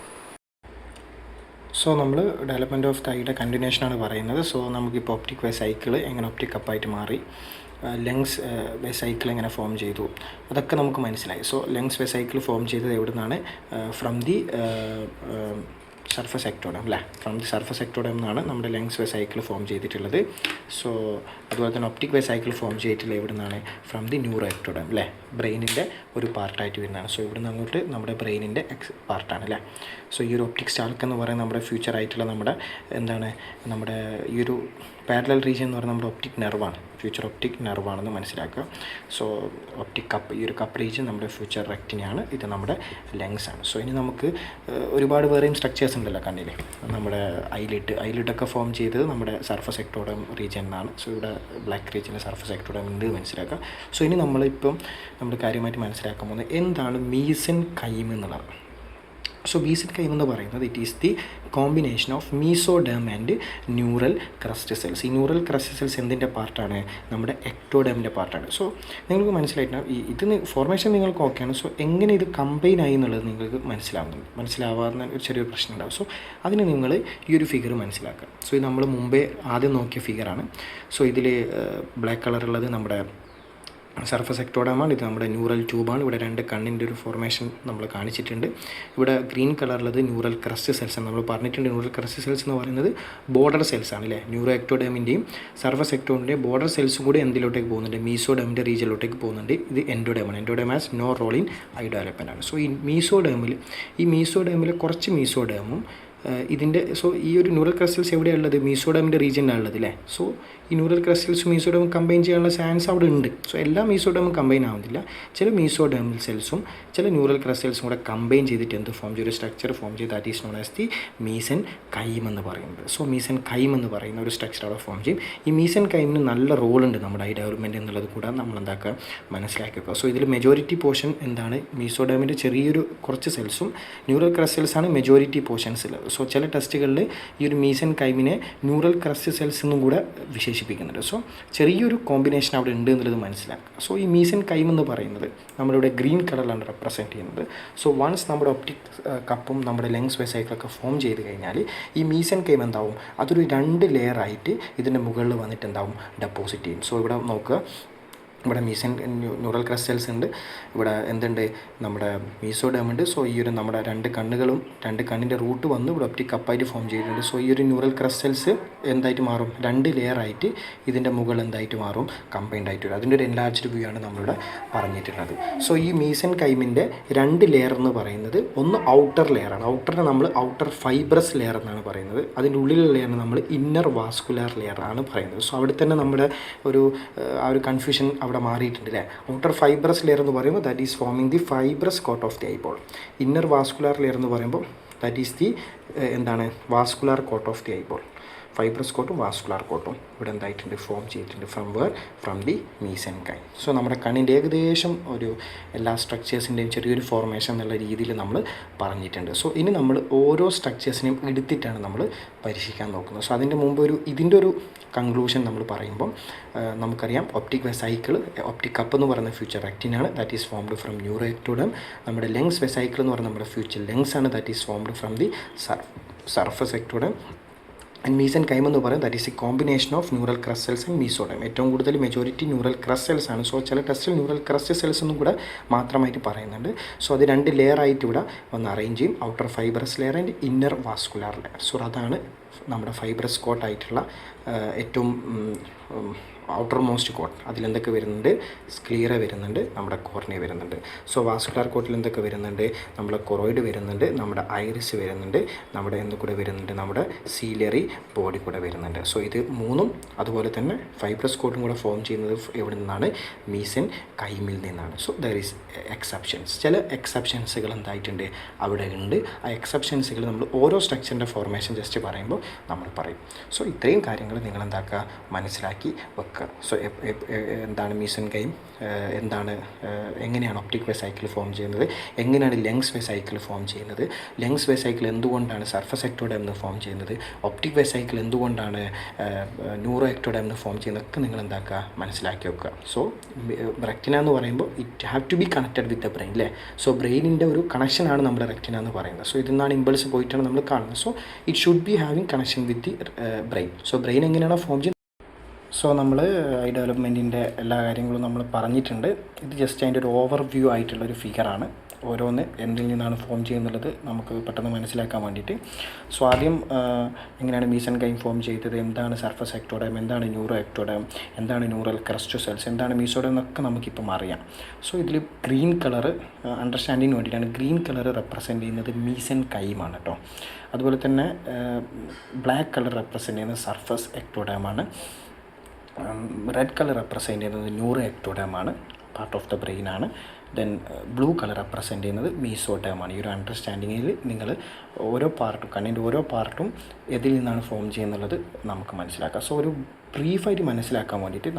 സോ നമ്മൾ ഡെവലപ്മെൻറ്റ് ഓഫ് ഐയുടെ കണ്ടിന്യൂഷനാണ് പറയുന്നത്. സോ നമുക്കിപ്പോൾ ഒപ്റ്റിക് വെസൈക്കിൾ എങ്ങനെ ഒപ്റ്റിക് കപ്പായിട്ട് മാറി, ലെങ്സ് വെസൈക്കിൾ എങ്ങനെ ഫോം ചെയ്തു, അതൊക്കെ നമുക്ക് മനസ്സിലായി. സോ ലെങ്സ് വെസൈക്കിൾ ഫോം ചെയ്തത് എവിടെ നിന്നാണ്? ഫ്രം ദി സർഫസ് എക്ടോഡം അല്ലേ. ഫ്രം ദി സർഫസ് എക്ടോഡം എന്നാണ് നമ്മുടെ ലെങ്സ് വെസൈക്കിൾ ഫോം ചെയ്തിട്ടുള്ളത്. സോ അതുപോലെ തന്നെ ഒപ്റ്റിക് വെസൈക്കിൾ ഫോം ചെയ്തിട്ടുള്ളത് എവിടെ നിന്നാണ്? ഫ്രം ദി ന്യൂറോ എക്ടോഡം അല്ലേ. ബ്രെയിനിൻ്റെ ഒരു പാർട്ടായിട്ട് വരുന്നതാണ്. സോ ഇവിടെ നിന്ന് അങ്ങോട്ട് നമ്മുടെ ബ്രെയിനിൻ്റെ പാർട്ടാണ് അല്ലേ. സോ ഈ ഒരു ഒപ്റ്റിക് സ്റ്റാൾക്ക് എന്ന് പറയുന്നത് നമ്മുടെ ഫ്യൂച്ചർ ആയിട്ടുള്ള നമ്മുടെ ഈ ഒരു പാരലൽ റീജിയൻ എന്ന് പറയുന്നത് നമ്മുടെ ഒപ്റ്റിക് നെർവാണ്. ഫ്യൂച്ചർ ഒപ്റ്റിക് നെർവാണെന്ന് മനസ്സിലാക്കുക. സോ ഒപ്റ്റിക് കപ്പ്, ഈ ഒരു കപ്പ് റീജിയൻ നമ്മുടെ ഫ്യൂച്ചർ റെക്റ്റിനാണ്. ഇത് നമ്മുടെ ലെങ്സ് ആണ്. സോ ഇനി നമുക്ക് ഒരുപാട് വേറെയും സ്ട്രക്ചേഴ്സ് ഉണ്ടല്ലോ കണ്ണിൽ. നമ്മുടെ ഐലിഡൊക്കെ ഫോം ചെയ്തത് നമ്മുടെ സർഫസ് എക്ടോഡം റീജിയൻ എന്നാണ്. സോ ഇവിടെ ബ്ലാക്ക് റീജിയനിൽ സർഫസ് എക്ടോഡം ഉണ്ട് മനസ്സിലാക്കുക. സോ ഇനി നമ്മൾ കാര്യമായിട്ട് മനസ്സിലാക്കാൻ പോകുന്നത് എന്താണ് മീസെൻകൈം എന്നുള്ളത്. സോ മീസെൻകൈം എന്ന് പറയുന്നത് it is the combination of mesoderm and neural crest cells. ഈ ന്യൂറൽ ക്രസ്റ്റ് സെൽസ് എന്തിൻ്റെ പാർട്ടാണ്? നമ്മുടെ എക്ടോഡെമിൻ്റെ പാർട്ടാണ്. സോ നിങ്ങൾക്ക് മനസ്സിലാവുന്ന ഫോർമേഷൻ നിങ്ങൾക്ക് ഓക്കെയാണ്. സോ എങ്ങനെ ഇത് കമ്പൈൻ ആയി എന്നുള്ളത് നിങ്ങൾക്ക് മനസ്സിലാവാവുന്ന ഒരു ചെറിയൊരു പ്രശ്നം ഉണ്ടാവും. സോ അതിന് നിങ്ങൾ ഈ ഒരു ഫിഗർ മനസ്സിലാക്കുക. സോ ഇത് നമ്മൾ മുമ്പേ ആദ്യം നോക്കിയ ഫിഗറാണ്. സോ ഇതിൽ ബ്ലാക്ക് കളറുള്ളത് നമ്മുടെ സർഫസ് എക്ടോഡമാണ്. ഇത് നമ്മുടെ ന്യൂറൽ ട്യൂബാണ്. ഇവിടെ 2 കണ്ണിൻ്റെ ഒരു ഫോർമേഷൻ നമ്മൾ കാണിച്ചിട്ടുണ്ട്. ഇവിടെ ഗ്രീൻ കളറുള്ളത് ന്യൂറൽ ക്രസ്റ്റ് സെൽസ് ആണ്. നമ്മൾ പറഞ്ഞിട്ടുണ്ട് ന്യൂറൽ ക്രസ്റ്റ് സെൽസ് എന്ന് പറയുന്നത് ബോർഡർ സെൽസ് ആണ് അല്ലേ. ന്യൂറോ എക്ടോഡെമിൻ്റെയും സർഫസ് എക്ടോഡിൻ്റെയും ബോർഡർ സെൽസും കൂടി എന്തിലോട്ടേക്ക് പോകുന്നുണ്ട്? മീസോഡെമിൻ്റെ റീജിയനിലോട്ടേക്ക് പോകുന്നുണ്ട്. ഇത് എൻഡോഡെമാണ്. Endoderm has no role in eye development ആണ്. സോ ഈ മീസോഡെമിൽ കുറച്ച് മീസോഡെമും ഇതിൻ്റെ ഈ ഒരു ന്യൂറൽ ക്രസ്റ്റൽസ് എവിടെയാണ് ഉള്ളത്? മീസോഡമിൻ്റെ റീജിയനിലാണ് ഉള്ളത് അല്ലേ. സോ ഈ ന്യൂറൽ ക്രസ്റ്റൽസും മീസോഡമും കമ്പൈൻ ചെയ്യാനുള്ള ചാൻസ് അവിടെ ഉണ്ട്. സോ എല്ലാ മീസോഡമും കമ്പൈൻ ആവുന്നില്ല. ചില മീസോഡമൽ സെൽസും ചില ന്യൂറൽ ക്രസ്റ്റൽസും കൂടെ കമ്പൈൻ ചെയ്തിട്ട് എന്ത് ഫോം ചെയ്യും? ഒരു സ്ട്രക്ചർ ഫോം ചെയ്ത് that is known as the mesenchyme എന്ന് പറയുന്നത്. സോ മീസൻ കൈം എന്ന് പറയുന്ന ഒരു സ്ട്രക്ചർ അവിടെ ഫോം ചെയ്യും. ഈ മീസൻ കൈമിന് നല്ല റോളുണ്ട് നമ്മുടെ ഐ ഡെവലപ്മെൻറ്റ് എന്നുള്ളത് കൂടെ നമ്മൾ എന്താക്കുക മനസ്സിലാക്കി വെക്കുക. സോ ഇതിൽ മെജോറിറ്റി പോർഷൻ എന്താണ്? മീസോഡമിൻ്റെ ചെറിയൊരു കുറച്ച് സെൽസും ന്യൂറൽ ക്രസ്റ്റൽസാണ് മെജോറിറ്റി പോർഷൻസ് ഉള്ളത്. സോ ചില ടെസ്റ്റുകളിൽ ഈ ഒരു മീസൻ കൈമിനെ ന്യൂറൽ ക്രസ്റ്റൽ സെൽസ് എന്നും കൂടെ വിശേഷിപ്പിക്കുന്നുണ്ട്. സോ ചെറിയൊരു കോമ്പിനേഷൻ അവിടെ ഉണ്ട് എന്നുള്ളത് മനസ്സിലാക്കുക. സോ ഈ മീസൻ കൈം എന്ന് പറയുന്നത് നമ്മളിവിടെ ഗ്രീൻ കളറിലാണ് റെപ്രസെൻറ്റ് ചെയ്യുന്നത്. സോ വൺസ് നമ്മുടെ ഒപ്റ്റിക് കപ്പും നമ്മുടെ ലെങ്സ് വെസൈക്കിളൊക്കെ ഫോം ചെയ്ത് കഴിഞ്ഞാൽ ഈ മീസൻ കൈം എന്താവും? അതൊരു 2 ലെയറായിട്ട് ഇതിൻ്റെ മുകളിൽ വന്നിട്ട് എന്താവും? ഡെപ്പോസിറ്റ് ചെയ്യും. സോ ഇവിടെ നോക്കുക, ഇവിടെ മീസൻ ന്യൂറൽ ക്രസ്റ്റൽസ് ഉണ്ട്, ഇവിടെ എന്തുണ്ട്? നമ്മുടെ മീസോഡം ഉണ്ട്. സോ ഈ ഒരു നമ്മുടെ 2 കണ്ണുകളും 2 കണ്ണിൻ്റെ റൂട്ട് വന്ന് ഇവിടെ ഒപ്റ്റിക് കപ്പായിട്ട് ഫോം ചെയ്തിട്ടുണ്ട്. സോ ഈ ഒരു ന്യൂറൽ ക്രസ്റ്റൽസ് എന്തായിട്ട് മാറും? 2 ലെയറായിട്ട് ഇതിൻ്റെ മുകളിൽ എന്തായിട്ട് മാറും? കമ്പൈൻഡ് ആയിട്ട് വരും. അതിൻ്റെ ഒരു എൻലാർജ്ഡ് വ്യൂ ആണ് നമ്മളിവിടെ പറഞ്ഞിട്ടുള്ളത്. സോ ഈ മീസൻ കൈമിൻ്റെ 2 ലെയർ എന്ന് പറയുന്നത് ഒന്ന് ഔട്ടർ ലെയറാണ്. ഔട്ടറിനെ നമ്മൾ ഔട്ടർ ഫൈബ്രസ് ലെയർ എന്നാണ് പറയുന്നത്. അതിൻ്റെ ഉള്ളിലുള്ള ലെയറിന് നമ്മൾ ഇന്നർ വാസ്കുലാർ ലെയർ ആണ് പറയുന്നത്. സോ അവിടെ തന്നെ നമ്മുടെ ആ ഒരു കൺഫ്യൂഷൻ അവിടെ മാറിയിട്ടുണ്ട് അല്ലേ. ഔട്ടർ ഫൈബ്രസ് ലെയർ എന്ന് പറയുമ്പോൾ that is forming the fibrous coat of the eyeball. Inner vascular layer എന്ന് പറയുമ്പോൾ ദാറ്റ് ഈസ് ദി എന്താണ്? Vascular coat of the eyeball. Fibrous കോട്ടും വാസ്കുലാർ കോട്ടും ഇവിടെ എന്തായിട്ടുണ്ട്? ഫോം ചെയ്തിട്ടുണ്ട്. From the mesenchyme. So നമ്മുടെ കണ്ണിൻ്റെ ഏകദേശം ഒരു എല്ലാ സ്ട്രക്ചേഴ്സിൻ്റെയും ചെറിയൊരു ഫോർമേഷൻ എന്നുള്ള രീതിയിൽ നമ്മൾ പറഞ്ഞിട്ടുണ്ട്. സോ ഇനി നമ്മൾ ഓരോ സ്ട്രക്ചേഴ്സിനെയും എടുത്തിട്ടാണ് നമ്മൾ പരീക്ഷിക്കാൻ നോക്കുന്നത്. സോ അതിൻ്റെ മുമ്പ് ഇതിൻ്റെ ഒരു കൺക്ലൂഷൻ നമ്മൾ പറയുമ്പം നമുക്കറിയാം ഒപ്റ്റിക് വെസൈക്കിൾ, ഒപ്റ്റിക് കപ്പ് എന്ന് പറയുന്ന ഫ്യൂച്ചർ റെക്റ്റിനാണ്. That is formed from neuro ectoderm. നമ്മുടെ ലെങ്സ് വെസൈക്കിൾ എന്ന് പറയുന്നത് നമ്മുടെ ഫ്യൂച്ചർ ലെങ്സ് ആണ്. That is formed from the surface ectoderm. And mesenchyme എന്ന് പറയുന്നത് that is a combination of neural crest cells and mesoderm. ഏറ്റവും കൂടുതൽ മെജോറിറ്റി ന്യൂറൽ ക്രസ്റ്റൽസ് ആണ്. സോ ചില ടെസ്റ്റിൽ ന്യൂറൽ ക്രസ്റ്റൽ സെൽസ് എന്നും കൂടെ മാത്രമായിട്ട് പറയുന്നുണ്ട്. സോ അത് 2 ലെയറായിട്ട് ഇവിടെ വന്ന് അറേഞ്ച് ചെയ്യും. Outer fibrous layer and inner vascular layer. So അതാണ് നമ്മുടെ ഫൈബ്രസ് കോട്ടായിട്ടുള്ള ഏറ്റവും ഔട്ടർ മോസ്റ്റ് കോട്ട്. അതിലെന്തൊക്കെ വരുന്നുണ്ട്? സ്ക്ലീറ വരുന്നുണ്ട്, നമ്മുടെ കോർണിയ വരുന്നുണ്ട്. സോ വാസ്കുലാർ കോട്ടിൽ എന്തൊക്കെ വരുന്നുണ്ട്? നമ്മുടെ കൊറോയിഡ് വരുന്നുണ്ട്, നമ്മുടെ ഐറിസ് വരുന്നുണ്ട്, നമ്മുടെ എന്തൊക്കെ വരുന്നുണ്ട്? നമ്മുടെ സീലറി ബോഡി കൂടെ വരുന്നുണ്ട്. സോ ഇത് 3ഉം അതുപോലെ തന്നെ ഫൈബ്രസ് കോട്ടും കൂടെ ഫോം ചെയ്യുന്നത് എവിടെ നിന്നാണ്? മീസൻ കൈമിൽ നിന്നാണ്. So there is exceptions. ചില എക്സെപ്ഷൻസുകൾ എന്തായിട്ടുണ്ട്? അവിടെ ഉണ്ട്. ആ എക്സെപ്ഷൻസുകൾ നമ്മൾ ഓരോ സ്ട്രക്ചറിൻ്റെ ഫോർമേഷൻ ജസ്റ്റ് പറയുമ്പോൾ നമ്മൾ പറയും. സോ ഇത്രയും കാര്യങ്ങൾ നിങ്ങൾ എന്താക്കുക? മനസ്സിലാക്കി വെക്കുക. സോ എന്താണ് മീസൻ കൈം, എന്താണ്, എങ്ങനെയാണ് ഒപ്റ്റിക് വെസൈക്കിൾ ഫോം ചെയ്യുന്നത്, എങ്ങനെയാണ് ലെങ്സ് വെസൈക്കിൾ ഫോം ചെയ്യുന്നത്, ലെങ്സ് വെസൈക്കിൾ എന്തുകൊണ്ടാണ് സർഫസ് എക്ടോഡം എന്ന് ഫോം ചെയ്യുന്നത്, ഒപ്റ്റിക് വെസൈക്കിൾ എന്തുകൊണ്ടാണ് ന്യൂറോ എക്ടോഡം എന്ന് ഫോം ചെയ്യുന്നതൊക്കെ നിങ്ങൾ എന്താക്കുക? മനസ്സിലാക്കി വെക്കുക. സോ റെക്റ്റിന എന്ന് പറയുമ്പോൾ it have to be connected with the brain അല്ലേ. സോ ബ്രെയിനിൻ്റെ ഒരു കണക്ഷനാണ് നമ്മുടെ റെക്റ്റിന എന്ന് പറയുന്നത്. സോ ഇതിൽ നിന്നാണ് ഇമ്പൾസ് പോയിട്ടാണ് നമ്മൾ കാണുന്നത്. So it should be having connection with the brain. So brain എങ്ങനെയാണോ ഫോം ചെയ്യുന്നത്. സോ നമ്മൾ ഐ ഡെവലപ്മെൻറ്റിൻ്റെ എല്ലാ കാര്യങ്ങളും നമ്മൾ പറഞ്ഞിട്ടുണ്ട്. ഇത് ജസ്റ്റ് അതിൻ്റെ ഒരു ഓവർ വ്യൂ ആയിട്ടുള്ളൊരു ഫിഗറാണ്. ഓരോന്ന് എന്തിൽ നിന്നാണ് ഫോം ചെയ്യുന്നുള്ളത് നമുക്ക് പെട്ടെന്ന് മനസ്സിലാക്കാൻ വേണ്ടിയിട്ട്. സോ ആദ്യം എങ്ങനെയാണ് മീസൻ കൈം ഫോം ചെയ്തത്, എന്താണ് സർഫസ് എക്ടോഡം, എന്താണ് ന്യൂറോ എക്ടോഡം, എന്താണ് ന്യൂറൽ ക്രസ്റ്റൽ സെൽസ്, എന്താണ് മീസോഡം എന്നൊക്കെ നമുക്കിപ്പം അറിയാം. സോ ഇതിൽ ഗ്രീൻ കളർ അണ്ടർസ്റ്റാൻഡിങ്ങിന് വേണ്ടിയിട്ടാണ് ഗ്രീൻ കളർ റെപ്രസെൻറ്റ് ചെയ്യുന്നത് മീസൻ കൈമാണ് കേട്ടോ. അതുപോലെ തന്നെ ബ്ലാക്ക് കളർ റെപ്രസെൻറ്റ് ചെയ്യുന്നത് സർഫസ് എക്ടോഡമാണ്. റെഡ് കളർ റെപ്രസെൻറ്റ് ചെയ്യുന്നത് ന്യൂറോ എക്ടോഡമാണ്, പാർട്ട് ഓഫ് ദ ബ്രെയിൻ ആണ്. ദെൻ ബ്ലൂ കളർ റെപ്രസെൻറ്റ് ചെയ്യുന്നത് മീസോഡമാണ്. ഈ ഒരു അണ്ടർസ്റ്റാൻഡിങ്ങിൽ നിങ്ങൾ ഓരോ പാർട്ടും, കണ്ണിൻ്റെ ഓരോ പാർട്ടും ഇതിൽ നിന്നാണ് ഫോം ചെയ്യുന്നുള്ളത് നമുക്ക് മനസ്സിലാക്കാം. സോ ഒരു ബ്രീഫായിട്ട് മനസ്സിലാക്കാൻ വേണ്ടിയിട്ട്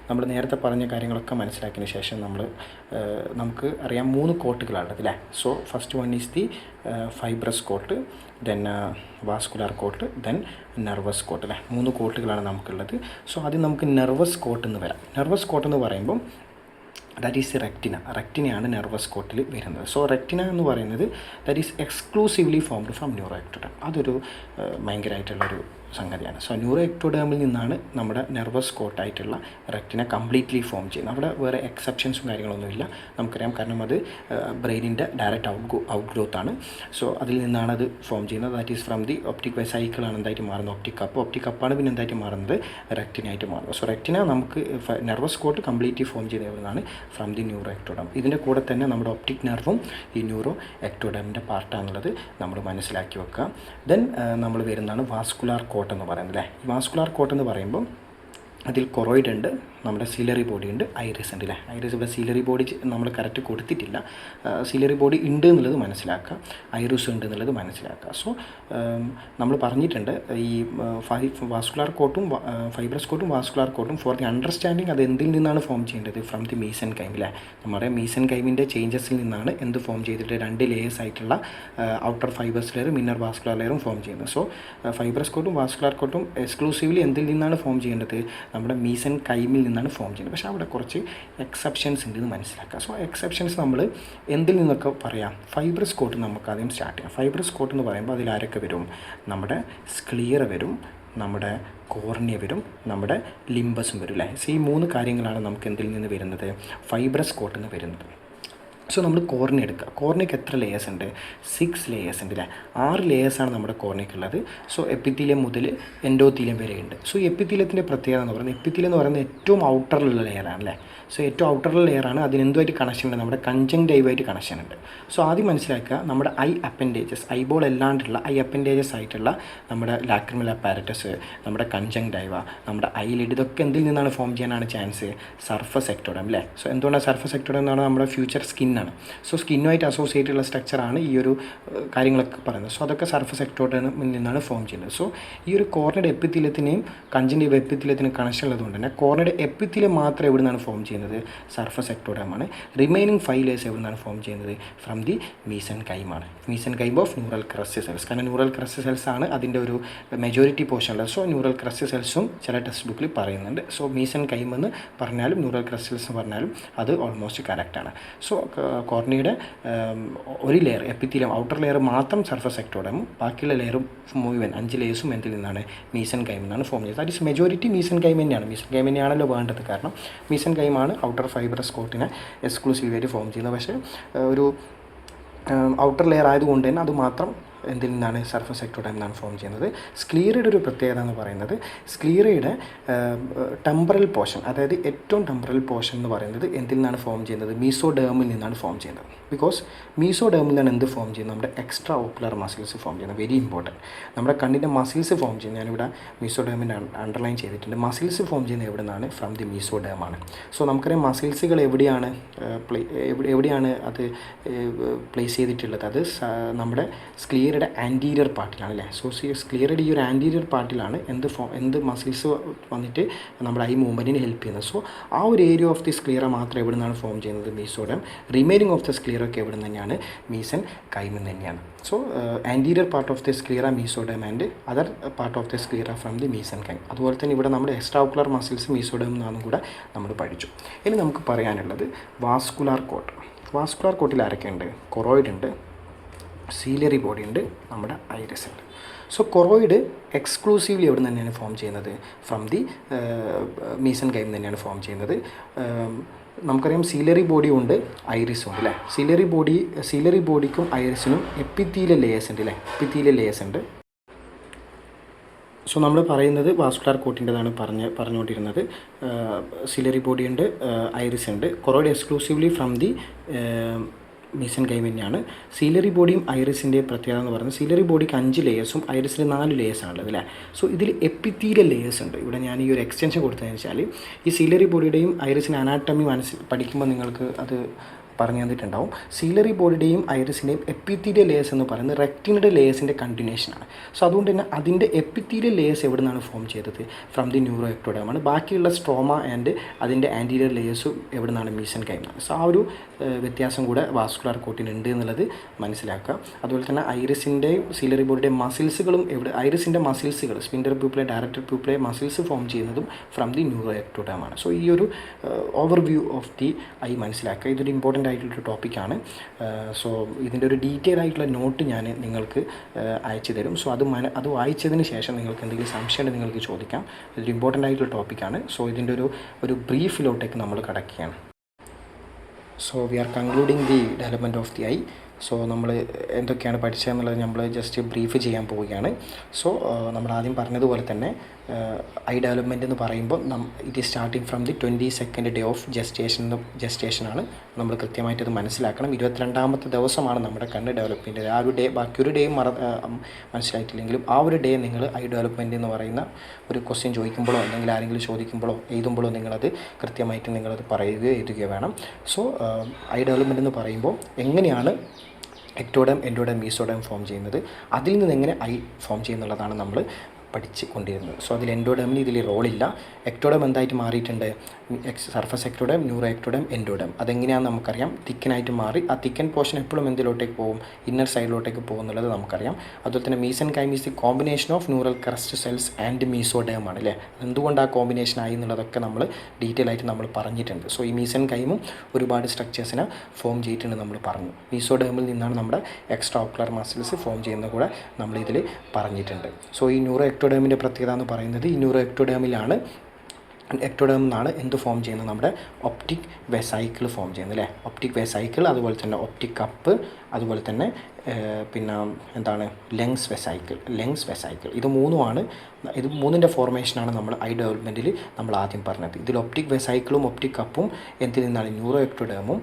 നമ്മൾ നേരത്തെ പറഞ്ഞ കാര്യങ്ങളൊക്കെ മനസ്സിലാക്കിയതിന് ശേഷം നമുക്ക് അറിയാം 3 കോട്ടുകളാണുള്ളത് അല്ലേ. So first one is the fibrous coat, then vascular coat, then nervous coat അല്ലേ. 3 കോട്ടുകളാണ് നമുക്കുള്ളത്. സോ ആദ്യം നമുക്ക് നെർവസ് കോട്ട് എന്ന് വരാം. നെർവസ് കോട്ട് എന്ന് പറയുമ്പം ദാറ്റ് ഈസ് റെക്റ്റിനയാണ് നെർവസ് കോട്ടിൽ വരുന്നത്. സോ റെക്റ്റിന എന്ന് പറയുന്നത് that is exclusively formed from neuro ectoderm. അതൊരു ഭയങ്കരമായിട്ടുള്ളൊരു സംഗതിയാണ്. സോ ന്യൂറോ എക്ടോഡേമിൽ നിന്നാണ് നമ്മുടെ നെർവസ് കോട്ടായിട്ടുള്ള റെക്റ്റിന കംപ്ലീറ്റ്ലി ഫോം ചെയ്യുന്നത്. അവിടെ വേറെ എക്സെപ്ഷൻസും കാര്യങ്ങളൊന്നുമില്ല, നമുക്കറിയാം, കാരണം അത് ബ്രെയിനിൻ്റെ ഡയറക്റ്റ് ഔട്ട് ഗ്രോത്ത് ആണ്. സോ അതിൽ നിന്നാണ് അത് ഫോം ചെയ്യുന്നത്. That is from the optic സൈക്കിളാണ് എന്തായിട്ട് മാറുന്നത്, ഒപ്റ്റിക് കപ്പാണ് പിന്നെ എന്തായിട്ട് മാറുന്നത്, റെക്റ്റിനായിട്ട് മാറുന്നത്. സോ റെക്റ്റിന നമുക്ക് നെർവസ് കോട്ട് കംപ്ലീറ്റ്ലി ഫോം ചെയ്യുന്നതാണ് ഫ്രം ദി ന്യൂറോ എക്ടോഡേം. ഇതിൻ്റെ കൂടെ തന്നെ നമ്മുടെ ഒപ്റ്റിക് നെർവും ഈ ന്യൂറോ എക്ടോഡേമിൻ്റെ പാർട്ടാണെന്നുള്ളത് നമ്മൾ മനസ്സിലാക്കി വെക്കുക. ദെൻ നമ്മൾ വരുന്നതാണ് വാസ്കുലാർ കോട്ട് എന്ന് പറയുന്നത് അല്ലേ. ഈ വാസ്കുലാർ കോട്ട് എന്ന് പറയുമ്പം അതിൽ കൊറോയിഡ് ഉണ്ട്, നമ്മുടെ സിലറി ബോഡി ഉണ്ട്, ഐറിസ് ഉണ്ട് അല്ലേ. ഐറിസ് ഇവിടെ സിലറി ബോഡി നമ്മൾ കറക്റ്റ് കൊടുത്തിട്ടില്ല. സിലറി ബോഡി ഉണ്ട് എന്നുള്ളത് മനസ്സിലാക്കുക, ഐറിസ് ഉണ്ട് എന്നുള്ളത് മനസ്സിലാക്കുക. സോ നമ്മൾ പറഞ്ഞിട്ടുണ്ട് ഈ വാസ്കുലാർ കോട്ടും ഫൈബ്രസ് കോട്ടും വാസ്കുലാർ കോട്ടും ഫോർ ദി അണ്ടർസ്റ്റാൻഡിങ് അത് എന്തിൽ നിന്നാണ് ഫോം ചെയ്യേണ്ടത്, ഫ്രം ദി മീസൻ കൈം അല്ലേ. നമ്മുടെ മീസൻ കൈമിൻ്റെ ചേഞ്ചസിൽ നിന്നാണ് എന്ത് ഫോം ചെയ്തിട്ട് 2 ലേയേഴ്സ് ആയിട്ടുള്ള ഔട്ടർ ഫൈബേഴ്സ് ലെയറും ഇന്നർ വാസ്കുലാർ ലെയറും ഫോം ചെയ്യുന്നത്. സോ ഫൈബ്രസ് കോട്ടും വാസ്കുലാർ കോട്ടും എക്സ്ക്ലൂസീവ്ലി എന്തിൽ നിന്നാണ് ഫോം ചെയ്യേണ്ടത്, നമ്മുടെ മീസൻ കൈമിൽ നിന്നാണ് ഫോം ചെയ്യുന്നത്. പക്ഷേ അവിടെ കുറച്ച് എക്സെപ്ഷൻസ് ഉണ്ട് എന്ന് മനസ്സിലാക്കുക. സോ എക്സെപ്ഷൻസ് നമ്മൾ എന്തിൽ നിന്നൊക്കെ പറയാം, ഫൈബ്രസ് കോട്ട് നമുക്ക് ആദ്യം സ്റ്റാർട്ട് ചെയ്യാം. ഫൈബ്രസ് കോട്ട് എന്ന് പറയുമ്പോൾ അതിൽ ആരൊക്കെ വരും, നമ്മുടെ സ്ക്ലിയർ വരും, നമ്മുടെ കോർണിയ വരും, നമ്മുടെ ലിംബസും വരും അല്ലേ. സോ ഈ 3 കാര്യങ്ങളാണ് നമുക്ക് എന്തിൽ നിന്ന് വരുന്നത്, ഫൈബ്രസ് കോട്ടിൽ നിന്ന് വരുന്നത്. സോ നമ്മൾ കോർണിയ എടുക്കുക. കോർണിയക്ക് എത്ര ലേയേഴ്സ് ഉണ്ട്, 6 ലേയേഴ്സ് ഉണ്ട് അല്ലേ. 6 ലേയേഴ്സാണ് നമ്മുടെ കോർണിയക്കുള്ളത്. സോ എപ്പിത്തീലിയം മുതൽ എൻഡോത്തീലിയം വരെ ഉണ്ട്. സോ ഈ എപ്പിത്തീലിയത്തിൻ്റെ പ്രത്യേകത എന്ന് പറയുന്നത്, എപ്പിത്തീലിയം എന്ന് പറയുന്നത് ഏറ്റവും ഔട്ടറിലുള്ള ലെയറാണ് അല്ലേ. സോ ഏറ്റവും ഔട്ടറിലുള്ള ലെയറാണ്, അതിന് എന്തുമായിട്ട് കണക്ഷൻ ഉണ്ട്, നമ്മുടെ കൺജങ്ക്റ്റൈവായിട്ട് കണക്ഷൻ ഉണ്ട്. സോ ആദ്യം മനസ്സിലാക്കുക, നമ്മുടെ ഐ അപ്പൻഡേജസ്, ഐബോൾ അല്ലാണ്ടുള്ള ഐ അപ്പൻഡേജസ് ആയിട്ടുള്ള നമ്മുടെ ലാക്രിമൽ അപ്പാരറ്റസ്, നമ്മുടെ കൺജങ്ക്റ്റൈവ, നമ്മുടെ ഐലിഡ്, ഇതൊക്കെ എന്തിൽ നിന്നാണ് ഫോം ചെയ്യാനാണ് ചാൻസ്, സർഫസ് എക്ടോഡം അല്ലേ. സോ എന്തുകൊണ്ടാണ് സർഫസ് എക്ടോഡം എന്നാണ് നമ്മുടെ ഫ്യൂച്ചർ സ്കിന്നാണ്. സോ സ്കിന്നുമായിട്ട് അസോസിയേറ്റ് ഉള്ള സ്ട്രക്ചറാണ് ഈ ഒരു കാര്യങ്ങളൊക്കെ പറയുന്നത്. സോ അതൊക്കെ സർഫസ് എക്ടോഡമിൽ നിന്നാണ് ഫോം ചെയ്യുന്നത്. സോ ഈ ഒരു കോർണിയയുടെ എപ്പിത്തീലിയത്തിനെയും കൺജങ്ക്റ്റീവ് എപ്പിത്തീലിയത്തിനും കണക്ഷൻ ഉള്ളതുകൊണ്ട് തന്നെ കോർണിയയുടെ എപ്പിത്തീലിയം മാത്രം എവിടെ നിന്നാണ് ഫോം ചെയ്യുന്നത്, സർഫസ് എക്ടോഡമാണ്. റിമൈനിങ് 5 ലേയേഴ്സ് എവിടെ നിന്നാണ് ഫോം ചെയ്യുന്നത്, ഫ്രം ദി മീസൻ കൈമാണ്, mesenchyme of neural crest cells. കാരണം ന്യൂറൽ ക്രസ്റ്റ് സെൽസ് ആണ് അതിൻ്റെ ഒരു മെജോറിറ്റി പോർഷൻ ഉള്ളത്. സോ ന്യൂറൽ ക്രസ്റ്റ് സെൽസും ചില ടെക്സ്റ്റ് ബുക്കിൽ പറയുന്നുണ്ട്. സോ മീസൻ കൈം എന്ന് പറഞ്ഞാലും ന്യൂറൽ ക്രസ്റ്റ് സെൽസ് എന്ന് പറഞ്ഞാലും അത് ഓൾമോസ്റ്റ് കറക്റ്റാണ്. സോ കോർണിയയുടെ ഒരു ലെയർ എപ്പിത്തീലിയം ഔട്ടർ ലെയർ മാത്രം സർഫസ് എക്ടോഡമും ബാക്കിയുള്ള ലെയറും മുഴുവൻ 5 ലേയേഴ്സും എന്തിൽ നിന്നാണ്, മീസൻ കൈം എന്നാണ് ഫോം ചെയ്യുന്നത്. ദാറ്റ് ഈസ് മെജോറിറ്റി മീസൻ കൈം തന്നെയാണ്. മീസൻ കൈം തന്നെയാണല്ലോ വേണ്ടത്, കാരണം മീസൻ കൈമാണ് ഔട്ടർ ഫൈബ്രസ് കോട്ടിനെ എക്സ്ക്ലൂസീവായിട്ട് ഫോം ചെയ്യുന്നത്. പക്ഷേ ഒരു ഔട്ടർ ലെയർ ആയതുകൊണ്ട് തന്നെ അത് മാത്രം എന്തിൽ നിന്നാണ്, സർഫസ് എക്ടോഡം എന്നാണ് ഫോം ചെയ്യുന്നത്. സ്ക്ലീറയുടെ ഒരു പ്രത്യേകത എന്ന് പറയുന്നത്, സ്ക്ലീറയുടെ ടെമ്പറൽ പോർഷൻ, അതായത് ഏറ്റവും ടെമ്പറൽ പോർഷൻ എന്ന് പറയുന്നത് എന്തിൽ നിന്നാണ് ഫോം ചെയ്യുന്നത്, മീസോഡേമിൽ നിന്നാണ് ഫോം ചെയ്യുന്നത്. ബിക്കോസ് മീസോഡേമിൽ നിന്നാണ് എന്ത് ഫോം ചെയ്യുന്നത്, നമ്മുടെ എക്സ്ട്രാ ഓക്കുലർ മസിൽസ് ഫോം ചെയ്യുന്നത്. Very important. നമ്മുടെ കണ്ണിൻ്റെ മസിൽസ് ഫോം ചെയ്യുന്നത്, ഞാനിവിടെ മീസോഡേമിൻ്റെ അണ്ടർലൈൻ ചെയ്തിട്ടുണ്ട്. മസിൽസ് ഫോം ചെയ്യുന്നത് എവിടെ നിന്നാണ്, ഫ്രം ദി മീസോഡേമാണ്. സോ നമുക്കറിയാം മസിൽസുകൾ എവിടെയാണ് അത് പ്ലേസ് ചെയ്തിട്ടുള്ളത്, അത് നമ്മുടെ സ്ക്ലിയറുടെ ആൻറ്റീരിയർ പാർട്ടിലാണ് അല്ലേ. സോ സ്ക്ലിയറുടെ ഈ ഒരു ആൻറ്റീരിയർ പാർട്ടിലാണ് എന്ത് മസിൽസ് വന്നിട്ട് നമ്മുടെ ഐ മൂവ്മെൻറ്റിന് ഹെൽപ്പ് ചെയ്യുന്നത്. സോ ആ ഒരു ഏരിയ ഓഫ് ദി സ്ക്ലിയറ മാത്രം എവിടെ നിന്നാണ് ഫോം ചെയ്യുന്നത്, മീസോഡം. റിമൈനിങ് ഓഫ് ദി സ്ക്ലിയറൊക്കെ എവിടെ നിന്ന് തന്നെയാണ്, മീസൻ കൈമിൽ തന്നെയാണ്. So anterior part of the sclera mesoderm and other part of the sclera from the mesenchyme. അതുപോലെ തന്നെ ഇവിടെ നമ്മുടെ എക്സ്ട്രാ ഓക്കുലർ മസിൽസ് മീസോഡം എന്നാണെന്നും കൂടെ നമ്മൾ പഠിച്ചു. ഇനി നമുക്ക് പറയാനുള്ളത് വാസ്കുലാർ കോട്ട്. വാസ്കുലാർ കോട്ടിൽ ആരൊക്കെയുണ്ട്, കൊറോയിഡ് ഉണ്ട്, സീലറി ബോഡി ഉണ്ട്, നമ്മുടെ ഐറിസ് ഉണ്ട്. സോ കൊറോയിഡ് എക്സ്ക്ലൂസീവ്ലി എവിടെ നിന്ന് തന്നെയാണ് ഫോം ചെയ്യുന്നത്, ഫ്രം ദി മീസൻ കൈം തന്നെയാണ് ഫോം ചെയ്യുന്നത്. നമുക്കറിയാം സീലറി ബോഡി ഉണ്ട്, ഐറിസും ഉണ്ട് അല്ലേ. സീലറി ബോഡിക്കും ഐറിസിനും എപ്പിത്തീലിയൽ ലേയേഴ്സ് ഉണ്ട് അല്ലേ, എപ്പിത്തീലിയൽ ലേയേഴ്സ് ഉണ്ട്. സോ നമ്മൾ പറയുന്നത് വാസ്കുലാർ കോട്ടിൻ്റെതാണ് പറഞ്ഞുകൊണ്ടിരുന്നത്. സിലറി ബോഡി ഉണ്ട്, ഐറിസ് ഉണ്ട്. Choroid exclusively from the mesenchyme തന്നെയാണ്. സീലറി ബോഡിയും ഐറിസിൻ്റെ പ്രത്യേകത എന്ന് പറയുന്നത്, സീലറി ബോഡിക്ക് 5 ലേയേഴ്സും ഐറിസിന് 4 ലേയേഴ്സാണുള്ളത് അല്ലേ. സോ ഇതിൽ എപ്പിത്തീലിയൽ ലേയേഴ്സ് ഉണ്ട്. ഇവിടെ ഞാൻ ഈ ഒരു എക്സ്റ്റൻഷൻ കൊടുത്തതെന്ന് വെച്ചാൽ, ഈ സീലറി ബോഡിയുടെയും ഐറിസിൻ്റെ അനാട്ടമി പഠിക്കുമ്പോൾ നിങ്ങൾക്ക് അത് പറഞ്ഞു തന്നിട്ടുണ്ടാവും. സീലറി ബോഡിയുടെയും ഐറിസിൻ്റെയും എപ്പിത്തീലിയൽ ലേയേഴ്സ് എന്ന് പറയുന്നത് റെക്റ്റിനയുടെ ലേയേഴ്സിൻ്റെ കണ്ടിന്യൂഷനാണ്. സോ അതുകൊണ്ട് തന്നെ അതിൻ്റെ എപ്പിത്തീലിയൽ ലേയേഴ്സ് എവിടെ നിന്നാണ് ഫോം ചെയ്തത്, ഫ്രം ദി ന്യൂറോ എക്ടോഡമാണ്. ബാക്കിയുള്ള സ്ട്രോമ ആൻഡ് അതിൻ്റെ ആൻറ്റീരിയർ ലേയേഴ്സും എവിടെ നിന്നാണ്, മീസൻ കൈമാണ്. സോ ആ ഒരു വ്യത്യാസം കൂടെ വാസ്കുലാർ കോട്ടിനുണ്ട് എന്നുള്ളത് മനസ്സിലാക്കുക. അതുപോലെ തന്നെ ഐറിസിൻ്റെയും സീലറി ബോഡിയുടെയും മസിൽസുകളും ഐറിസിൻ്റെ മസിൽസുകൾ സ്പിൻഡർ പ്യൂപ്പിളെ, ഡയറക്റ്റഡ് പ്യൂപ്പിളെ മസിൽസ് ഫോം ചെയ്യുന്നതും ഫ്രം ദി ന്യൂറോ എക്ടോഡമാണ്. സോ ഈ ഒരു ഓവർവ്യൂ ഓഫ് ദി ഐ മനസ്സിലാക്കുക. ഇതൊരു ഇമ്പോർട്ടൻ്റ് ഇമ്പോർട്ടൻ്റ് ആയിട്ടുള്ളൊരു ടോപ്പിക്കാണ്. സോ ഇതിൻ്റെ ഒരു ഡീറ്റെയിൽ ആയിട്ടുള്ള നോട്ട് ഞാൻ നിങ്ങൾക്ക് അയച്ചു തരും. സോ അത് വായിച്ചതിന് ശേഷം നിങ്ങൾക്ക് എന്തെങ്കിലും സംശയം ഉണ്ടെങ്കിൽ നിങ്ങൾക്ക് ചോദിക്കാം. ഇതൊരു ഇമ്പോർട്ടൻ്റ് ആയിട്ടുള്ള ടോപ്പിക്കാണ്. സോ ഇതിൻ്റെ ഒരു ബ്രീഫിലോട്ടേക്ക് നമ്മൾ കടക്കുകയാണ്. So we are concluding the development of the eye. So നമ്മൾ എന്തൊക്കെയാണ് പഠിച്ചതെന്നുള്ളത് നമ്മൾ ജസ്റ്റ് ബ്രീഫ് ചെയ്യാൻ പോവുകയാണ്. സോ നമ്മൾ ആദ്യം പറഞ്ഞതുപോലെ തന്നെ ഐ ഡെവലപ്മെൻറ്റ് എന്ന് പറയുമ്പോൾ it is starting from the 22nd day of ജസ്റ്റേഷനാണ്. നമ്മൾ കൃത്യമായിട്ട് അത് മനസ്സിലാക്കണം. 22ാമത്തെ ദിവസമാണ് നമ്മുടെ കണ്ണ് ഡെവലപ്മെൻറ്റ്. ആ ഒരു ഡേ ബാക്കിയൊരു ഡേ മനസ്സിലായിട്ടില്ലെങ്കിലും ആ ഒരു ഡേ നിങ്ങൾ ഐ ഡെവലപ്മെൻറ്റ് എന്ന് പറയുന്ന ഒരു ക്വസ്റ്റ്യൻ ചോദിക്കുമ്പോഴോ അല്ലെങ്കിൽ ആരെങ്കിലും ചോദിക്കുമ്പോഴോ എഴുതുമ്പോഴോ നിങ്ങളത് കൃത്യമായിട്ട് നിങ്ങളത് പറയുകയോ എഴുതുകയോ വേണം. സോ ഐ ഡെവലപ്മെൻറ്റ് എന്ന് പറയുമ്പോൾ എങ്ങനെയാണ് എക്ടോഡം, എൻഡോഡം, മീസോഡം ഫോം ചെയ്യുന്നത്, അതിൽ നിന്ന് എങ്ങനെ ഐ ഫോം ചെയ്യുന്നുള്ളതാണ് നമ്മൾ പഠിച്ച് കൊണ്ടിരുന്നത്. സോ അതിൽ എൻഡോഡമിന് ഇതിൽ റോളില്ല. എക്ടോഡം എന്തായിട്ട് മാറിയിട്ടുണ്ട്? Surface ectoderm, neuro ectoderm, endoderm. അതെങ്ങനെയാണെന്ന് നമുക്കറിയാം. തിക്കനായിട്ട് മാറി. ആ തിക്കൻ പോർഷൻ എപ്പോഴും എന്തിലോട്ടേക്ക് പോകും? ഇന്നർ സൈഡിലോട്ടേക്ക് പോകും എന്നുള്ളത് നമുക്കറിയാം. അതുപോലെ തന്നെ mesenchyme is the combination of neural crest cells and mesoderm ആണ് അല്ലേ. എന്തുകൊണ്ട് ആ കോമ്പിനേഷൻ ആയി എന്നുള്ളതൊക്കെ നമ്മൾ ഡീറ്റെയിൽ ആയിട്ട് നമ്മൾ പറഞ്ഞിട്ടുണ്ട്. സോ ഈ മീസെൻകൈമും ഒരുപാട് സ്ട്രക്ചേഴ്സിനെ ഫോം ചെയ്തിട്ടുണ്ട് നമ്മൾ പറഞ്ഞു. മീസോഡേമിൽ നിന്നാണ് നമ്മുടെ എക്സ്ട്രാ ഓക്കുലർ മസിൽസ് ഫോം ചെയ്യുന്നത് കൂടെ നമ്മളിതിൽ പറഞ്ഞിട്ടുണ്ട്. സോ ഈ ന്യൂറോ എക്ടോഡേമിൻ്റെ പ്രത്യേകത എന്ന് പറയുന്നത് ഈ ന്യൂറോ എക്ടോഡേമിലാണ് എക്ടോഡേമിൽ എന്ത് ഫോം ചെയ്യുന്നത്? നമ്മുടെ ഒപ്റ്റിക് വെസൈക്കിൾ ഫോം ചെയ്യുന്നത് അല്ലേ. ഒപ്റ്റിക് വെസൈക്കിൾ, അതുപോലെ തന്നെ ഒപ്റ്റിക് കപ്പ്, അതുപോലെ തന്നെ പിന്നെ എന്താണ് ലെങ്സ് വെസൈക്കിൾ. ഇത് മൂന്നുമാണ്. ഇത് മൂന്നിൻ്റെ ഫോർമേഷനാണ് നമ്മൾ ഐ ഡെവലപ്മെൻറ്റിൽ നമ്മൾ ആദ്യം പറഞ്ഞത്. ഇതിൽ ഒപ്റ്റിക് വെസൈക്കിളും ഒപ്റ്റിക് കപ്പും എന്തിൽ നിന്നാണ്? ന്യൂറോ എക്ടോഡേമും.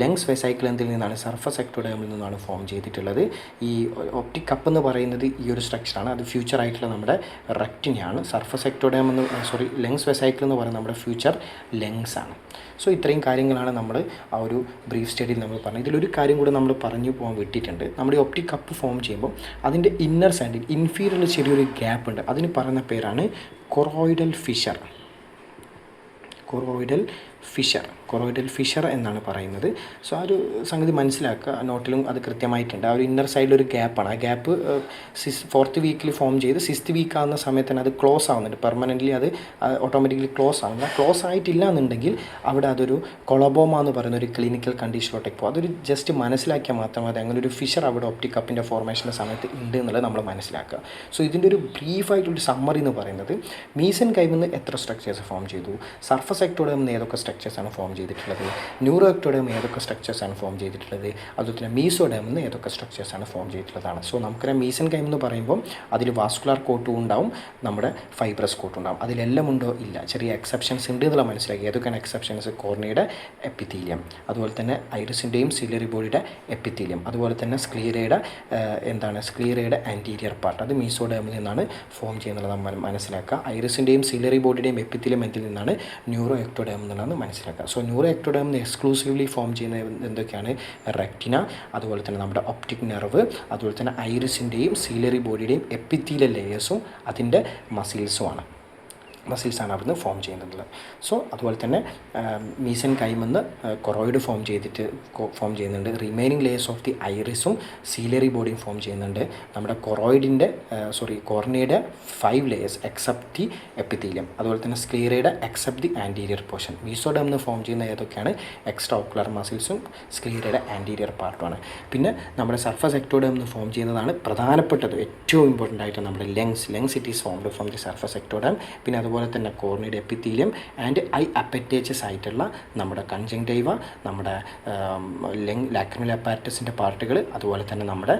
ലെങ്സ് വെസൈക്കിൾ എന്തിൽ നിന്നാണ്? സർഫസ് എക്ടോഡേമിൽ നിന്നാണ് ഫോം ചെയ്തിട്ടുള്ളത്. ഈ ഒപ്റ്റിക് കപ്പ് എന്ന് പറയുന്നത് ഈ ഒരു സ്ട്രക്ചറാണ്. അത് ഫ്യൂച്ചർ ആയിട്ടുള്ള നമ്മുടെ റെക്റ്റിനെയാണ്. സർഫസ് എക്ടോഡേം ലെങ്സ് വെസൈക്കിൾ എന്ന് പറയുന്നത് നമ്മുടെ ഫ്യൂച്ചർ ലെങ്സ് ആണ്. സോ ഇത്രയും കാര്യങ്ങളാണ് നമ്മൾ ആ ഒരു ബ്രീഫ് സ്റ്റഡിയിൽ നമ്മൾ പറഞ്ഞത്. ഇതിലൊരു കാര്യം കൂടെ നമ്മൾ പറഞ്ഞു പോകാൻ വിട്ടിട്ടുണ്ട്. നമ്മുടെ ഒപ്റ്റിക് കപ്പ് ഫോം ചെയ്യുമ്പോൾ അതിൻ്റെ ഇന്നർ സൈഡിൽ ഇൻഫീരിയറിൽ ചെറിയൊരു ഗ്യാപ്പ് ഉണ്ട്. അതിന് പറയുന്ന പേരാണ് കൊറോയിഡൽ ഫിഷർ എന്നാണ് പറയുന്നത്. സോ ആ ഒരു സംഗതി മനസ്സിലാക്കുക. നോട്ടിലും അത് കൃത്യമായിട്ടുണ്ട്. ആ ഒരു ഇന്നർ സൈഡിലൊരു ഗ്യാപ്പാണ്. ആ ഗ്യാപ്പ് 4th വീക്കിൽ ഫോം ചെയ്ത് 6th വീക്ക് ആകുന്ന സമയത്ത് തന്നെ അത് ക്ലോസ് ആവുന്നുണ്ട്. പെർമനൻ്റ്ലി അത് ഓട്ടോമാറ്റിക്കലി ക്ലോസ് ആവുന്നില്ല. ക്ലോസ് ആയിട്ടില്ല എന്നുണ്ടെങ്കിൽ അവിടെ അതൊരു കൊളബോമ എന്ന് പറയുന്ന ഒരു ക്ലിനിക്കൽ കണ്ടീഷനിലോട്ടേക്ക് പോകും. അതൊരു ജസ്റ്റ് മനസ്സിലാക്കിയാൽ മാത്രം മതി. അങ്ങനെ ഒരു ഫിഷർ അവിടെ ഒപ്റ്റിക് കപ്പിൻ്റെ ഫോർമേഷൻ്റെ സമയത്ത് ഉണ്ട് എന്നുള്ളത് നമ്മൾ മനസ്സിലാക്കുക. സോ ഇതിൻ്റെ ഒരു ബ്രീഫായിട്ടൊരു സമ്മറി എന്ന് പറയുന്നത് മീസെൻകൈമിൽ നിന്ന് എത്ര സ്ട്രക്ചേഴ്സ് ഫോം ചെയ്തു, സർഫസ് എക്ടോഡേമിൽ നിന്ന് ഏതൊക്കെ സ്ട്രക്ചേഴ്സാണ് ഫോം ചെയ്തിട്ടുള്ളത്, ന്യൂറോ എക്ടോഡേം ഏതൊക്കെ സ്ട്രക്ചേഴ്സാണ് ഫോം ചെയ്തിട്ടുള്ളത്, അതുപോലെ തന്നെ മീസോഡേമിൽ നിന്ന് ഏതൊക്കെ സ്ട്രക്ചേഴ്സാണ് ഫോം ചെയ്തിട്ടുള്ളതാണ്. സോ നമുക്കറിയാം മീസെൻകൈം എന്ന് പറയുമ്പോൾ അതിൽ വാസ്കുലാർ കോട്ടും ഉണ്ടാവും, നമ്മുടെ ഫൈബ്രസ് കോട്ടും ഉണ്ടാവും. അതിലെല്ലാം ഉണ്ടോ? ഇല്ല. ചെറിയ എക്സെപ്ഷൻസ് ഉണ്ട് എന്നുള്ള മനസ്സിലാക്കി. ഏതൊക്കെയാണ് എക്സെപ്ഷൻസ്? കോർണിയുടെ എപ്പിത്തീലിയം, അതുപോലെ തന്നെ ഐറിസിൻ്റെയും സിലിയറി ബോഡിയുടെ എപ്പിത്തീലിയം, അതുപോലെ തന്നെ സ്ക്ലീറയുടെ ആൻറ്റീരിയർ പാർട്ട്. അത് മീസോഡേമിൽ നിന്നാണ് ഫോം ചെയ്യുന്നത് നമ്മൾ മനസ്സിലാക്കുക. ഐറിസിൻ്റെയും സിലിയറി ബോഡിയുടെയും എപ്പിത്തീലിയം എന്തിൽ നിന്നാണ്? ന്യൂറോ എക്ടോഡേം എന്നുള്ളതാണ് മനസ്സിലാക്കുക. സോ ന്യൂറോ എക്ടോഡേമിൽ എക്സ്ക്ലൂസീവ്ലി ഫോം ചെയ്യുന്ന എന്തൊക്കെയാണ്? റെക്റ്റിന, അതുപോലെ തന്നെ നമ്മുടെ ഒപ്റ്റിക് നെർവ്, അതുപോലെ തന്നെ ഐറിസിൻ്റെയും സീലറി ബോഡിയുടെയും എപ്പിത്തീലിയൽ ലെയേഴ്സും അതിൻ്റെ മസിൽസാണ് അവിടുന്ന് ഫോം ചെയ്യുന്നത്. സോ അതുപോലെ തന്നെ മീസെൻകൈമെന്ന് കൊറോയിഡ് ഫോം ചെയ്യുന്നുണ്ട്. റിമൈനിങ് ലെയേഴ്സ് ഓഫ് ദി ഐറിസും സീലറി ബോഡിയും ഫോം ചെയ്യുന്നുണ്ട്. നമ്മുടെ കോർണിയുടെ 5 ലെയേഴ്സ് എക്സെപ്റ്റ് ദി എപ്പിത്തീലിയം, അതുപോലെ തന്നെ സ്ക്ലീറയുടെ എക്സെപ്റ്റ് ദി ആൻറ്റീരിയർ പോർഷൻ. മീസോഡേമിൽ ഫോം ചെയ്യുന്ന ഏതൊക്കെയാണ്? എക്സ്ട്രാ ഓക്കുലർ മസിൽസും സ്ക്ലീറയുടെ ആൻറ്റീരിയർ പാർട്ടുമാണ്. പിന്നെ നമ്മുടെ സർഫസ് എക്ടോഡേമിൽ ഫോം ചെയ്യുന്നതാണ് പ്രധാനപ്പെട്ടത്, ഏറ്റവും ഇമ്പോർട്ടൻ്റ് ആയിട്ട് നമ്മുടെ lengths it is formed from the surface ectoderm. പിന്നെ അതുപോലെ തന്നെ കോർണിയുടെ എപ്പിത്തീലിയം ആൻഡ് ഐ അപ്പറ്റേച്ചസ് ആയിട്ടുള്ള നമ്മുടെ കൺജങ്ക്റ്റൈവ, നമ്മുടെ ലാക്രിമൽ അപ്പാരറ്റസിൻ്റെ പാർട്ടുകൾ, അതുപോലെ തന്നെ നമ്മുടെ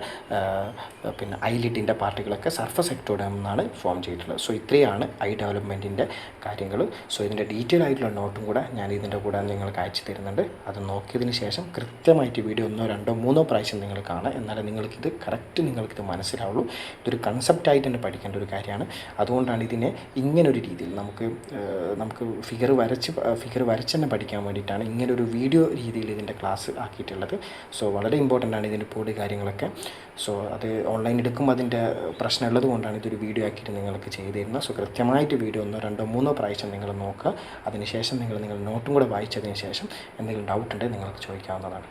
പിന്നെ ഐലിഡിൻ്റെ പാർട്ടുകളൊക്കെ സർഫസ് എക്ടോഡേമിൽ നിന്നാണ് ഫോം ചെയ്തിട്ടുള്ളത്. സോ ഇത്രയാണ് ഐ ഡെവലപ്മെൻറ്റിൻ്റെ കാര്യങ്ങൾ. സോ ഇതിൻ്റെ ഡീറ്റെയിൽ ആയിട്ടുള്ള നോട്ടും കൂടെ ഞാൻ ഇതിൻ്റെ കൂടെ നിങ്ങൾക്ക് അയച്ചു തരുന്നുണ്ട്. അത് നോക്കിയതിന് ശേഷം കൃത്യമായിട്ട് വീഡിയോ 1, 2, 3 പ്രാവശ്യം നിങ്ങൾ കാണുക. എന്നാലേ നിങ്ങൾക്കിത് മനസ്സിലാവുള്ളൂ. ഇതൊരു കൺസെപ്റ്റായിട്ട് തന്നെ പഠിക്കേണ്ട ഒരു കാര്യമാണ്. അതുകൊണ്ടാണ് ഇതിനെ ഇങ്ങനൊരു രീതിയിൽ നമുക്ക് ഫിഗർ വരച്ച് തന്നെ പഠിക്കാൻ വേണ്ടിയിട്ടാണ് ഇങ്ങനൊരു വീഡിയോ രീതിയിൽ ഇതിൻ്റെ ക്ലാസ് ആക്കിയിട്ടുള്ളത്. സോ വളരെ ഇമ്പോർട്ടൻ്റ് ആണ് ഇതിൻ്റെ പോഡ് കാര്യങ്ങളൊക്കെ. സോ അത് ഓൺലൈൻ എടുക്കുമ്പോൾ അതിൻ്റെ പ്രശ്നം ഉള്ളത് കൊണ്ടാണ് ഇതൊരു വീഡിയോ ആക്കിയിട്ട് നിങ്ങൾക്ക് ചെയ്തു തരുന്നത്. സോ കൃത്യമായിട്ട് വീഡിയോ 1, 2, 3 പ്രാവശ്യം നിങ്ങൾ നോക്കുക. അതിനുശേഷം നിങ്ങൾ നോട്ടും കൂടെ വായിച്ചതിന് ശേഷം എന്തെങ്കിലും ഡൗട്ട് ഉണ്ടെങ്കിൽ നിങ്ങൾക്ക് ചോദിക്കാവുന്നതാണ്.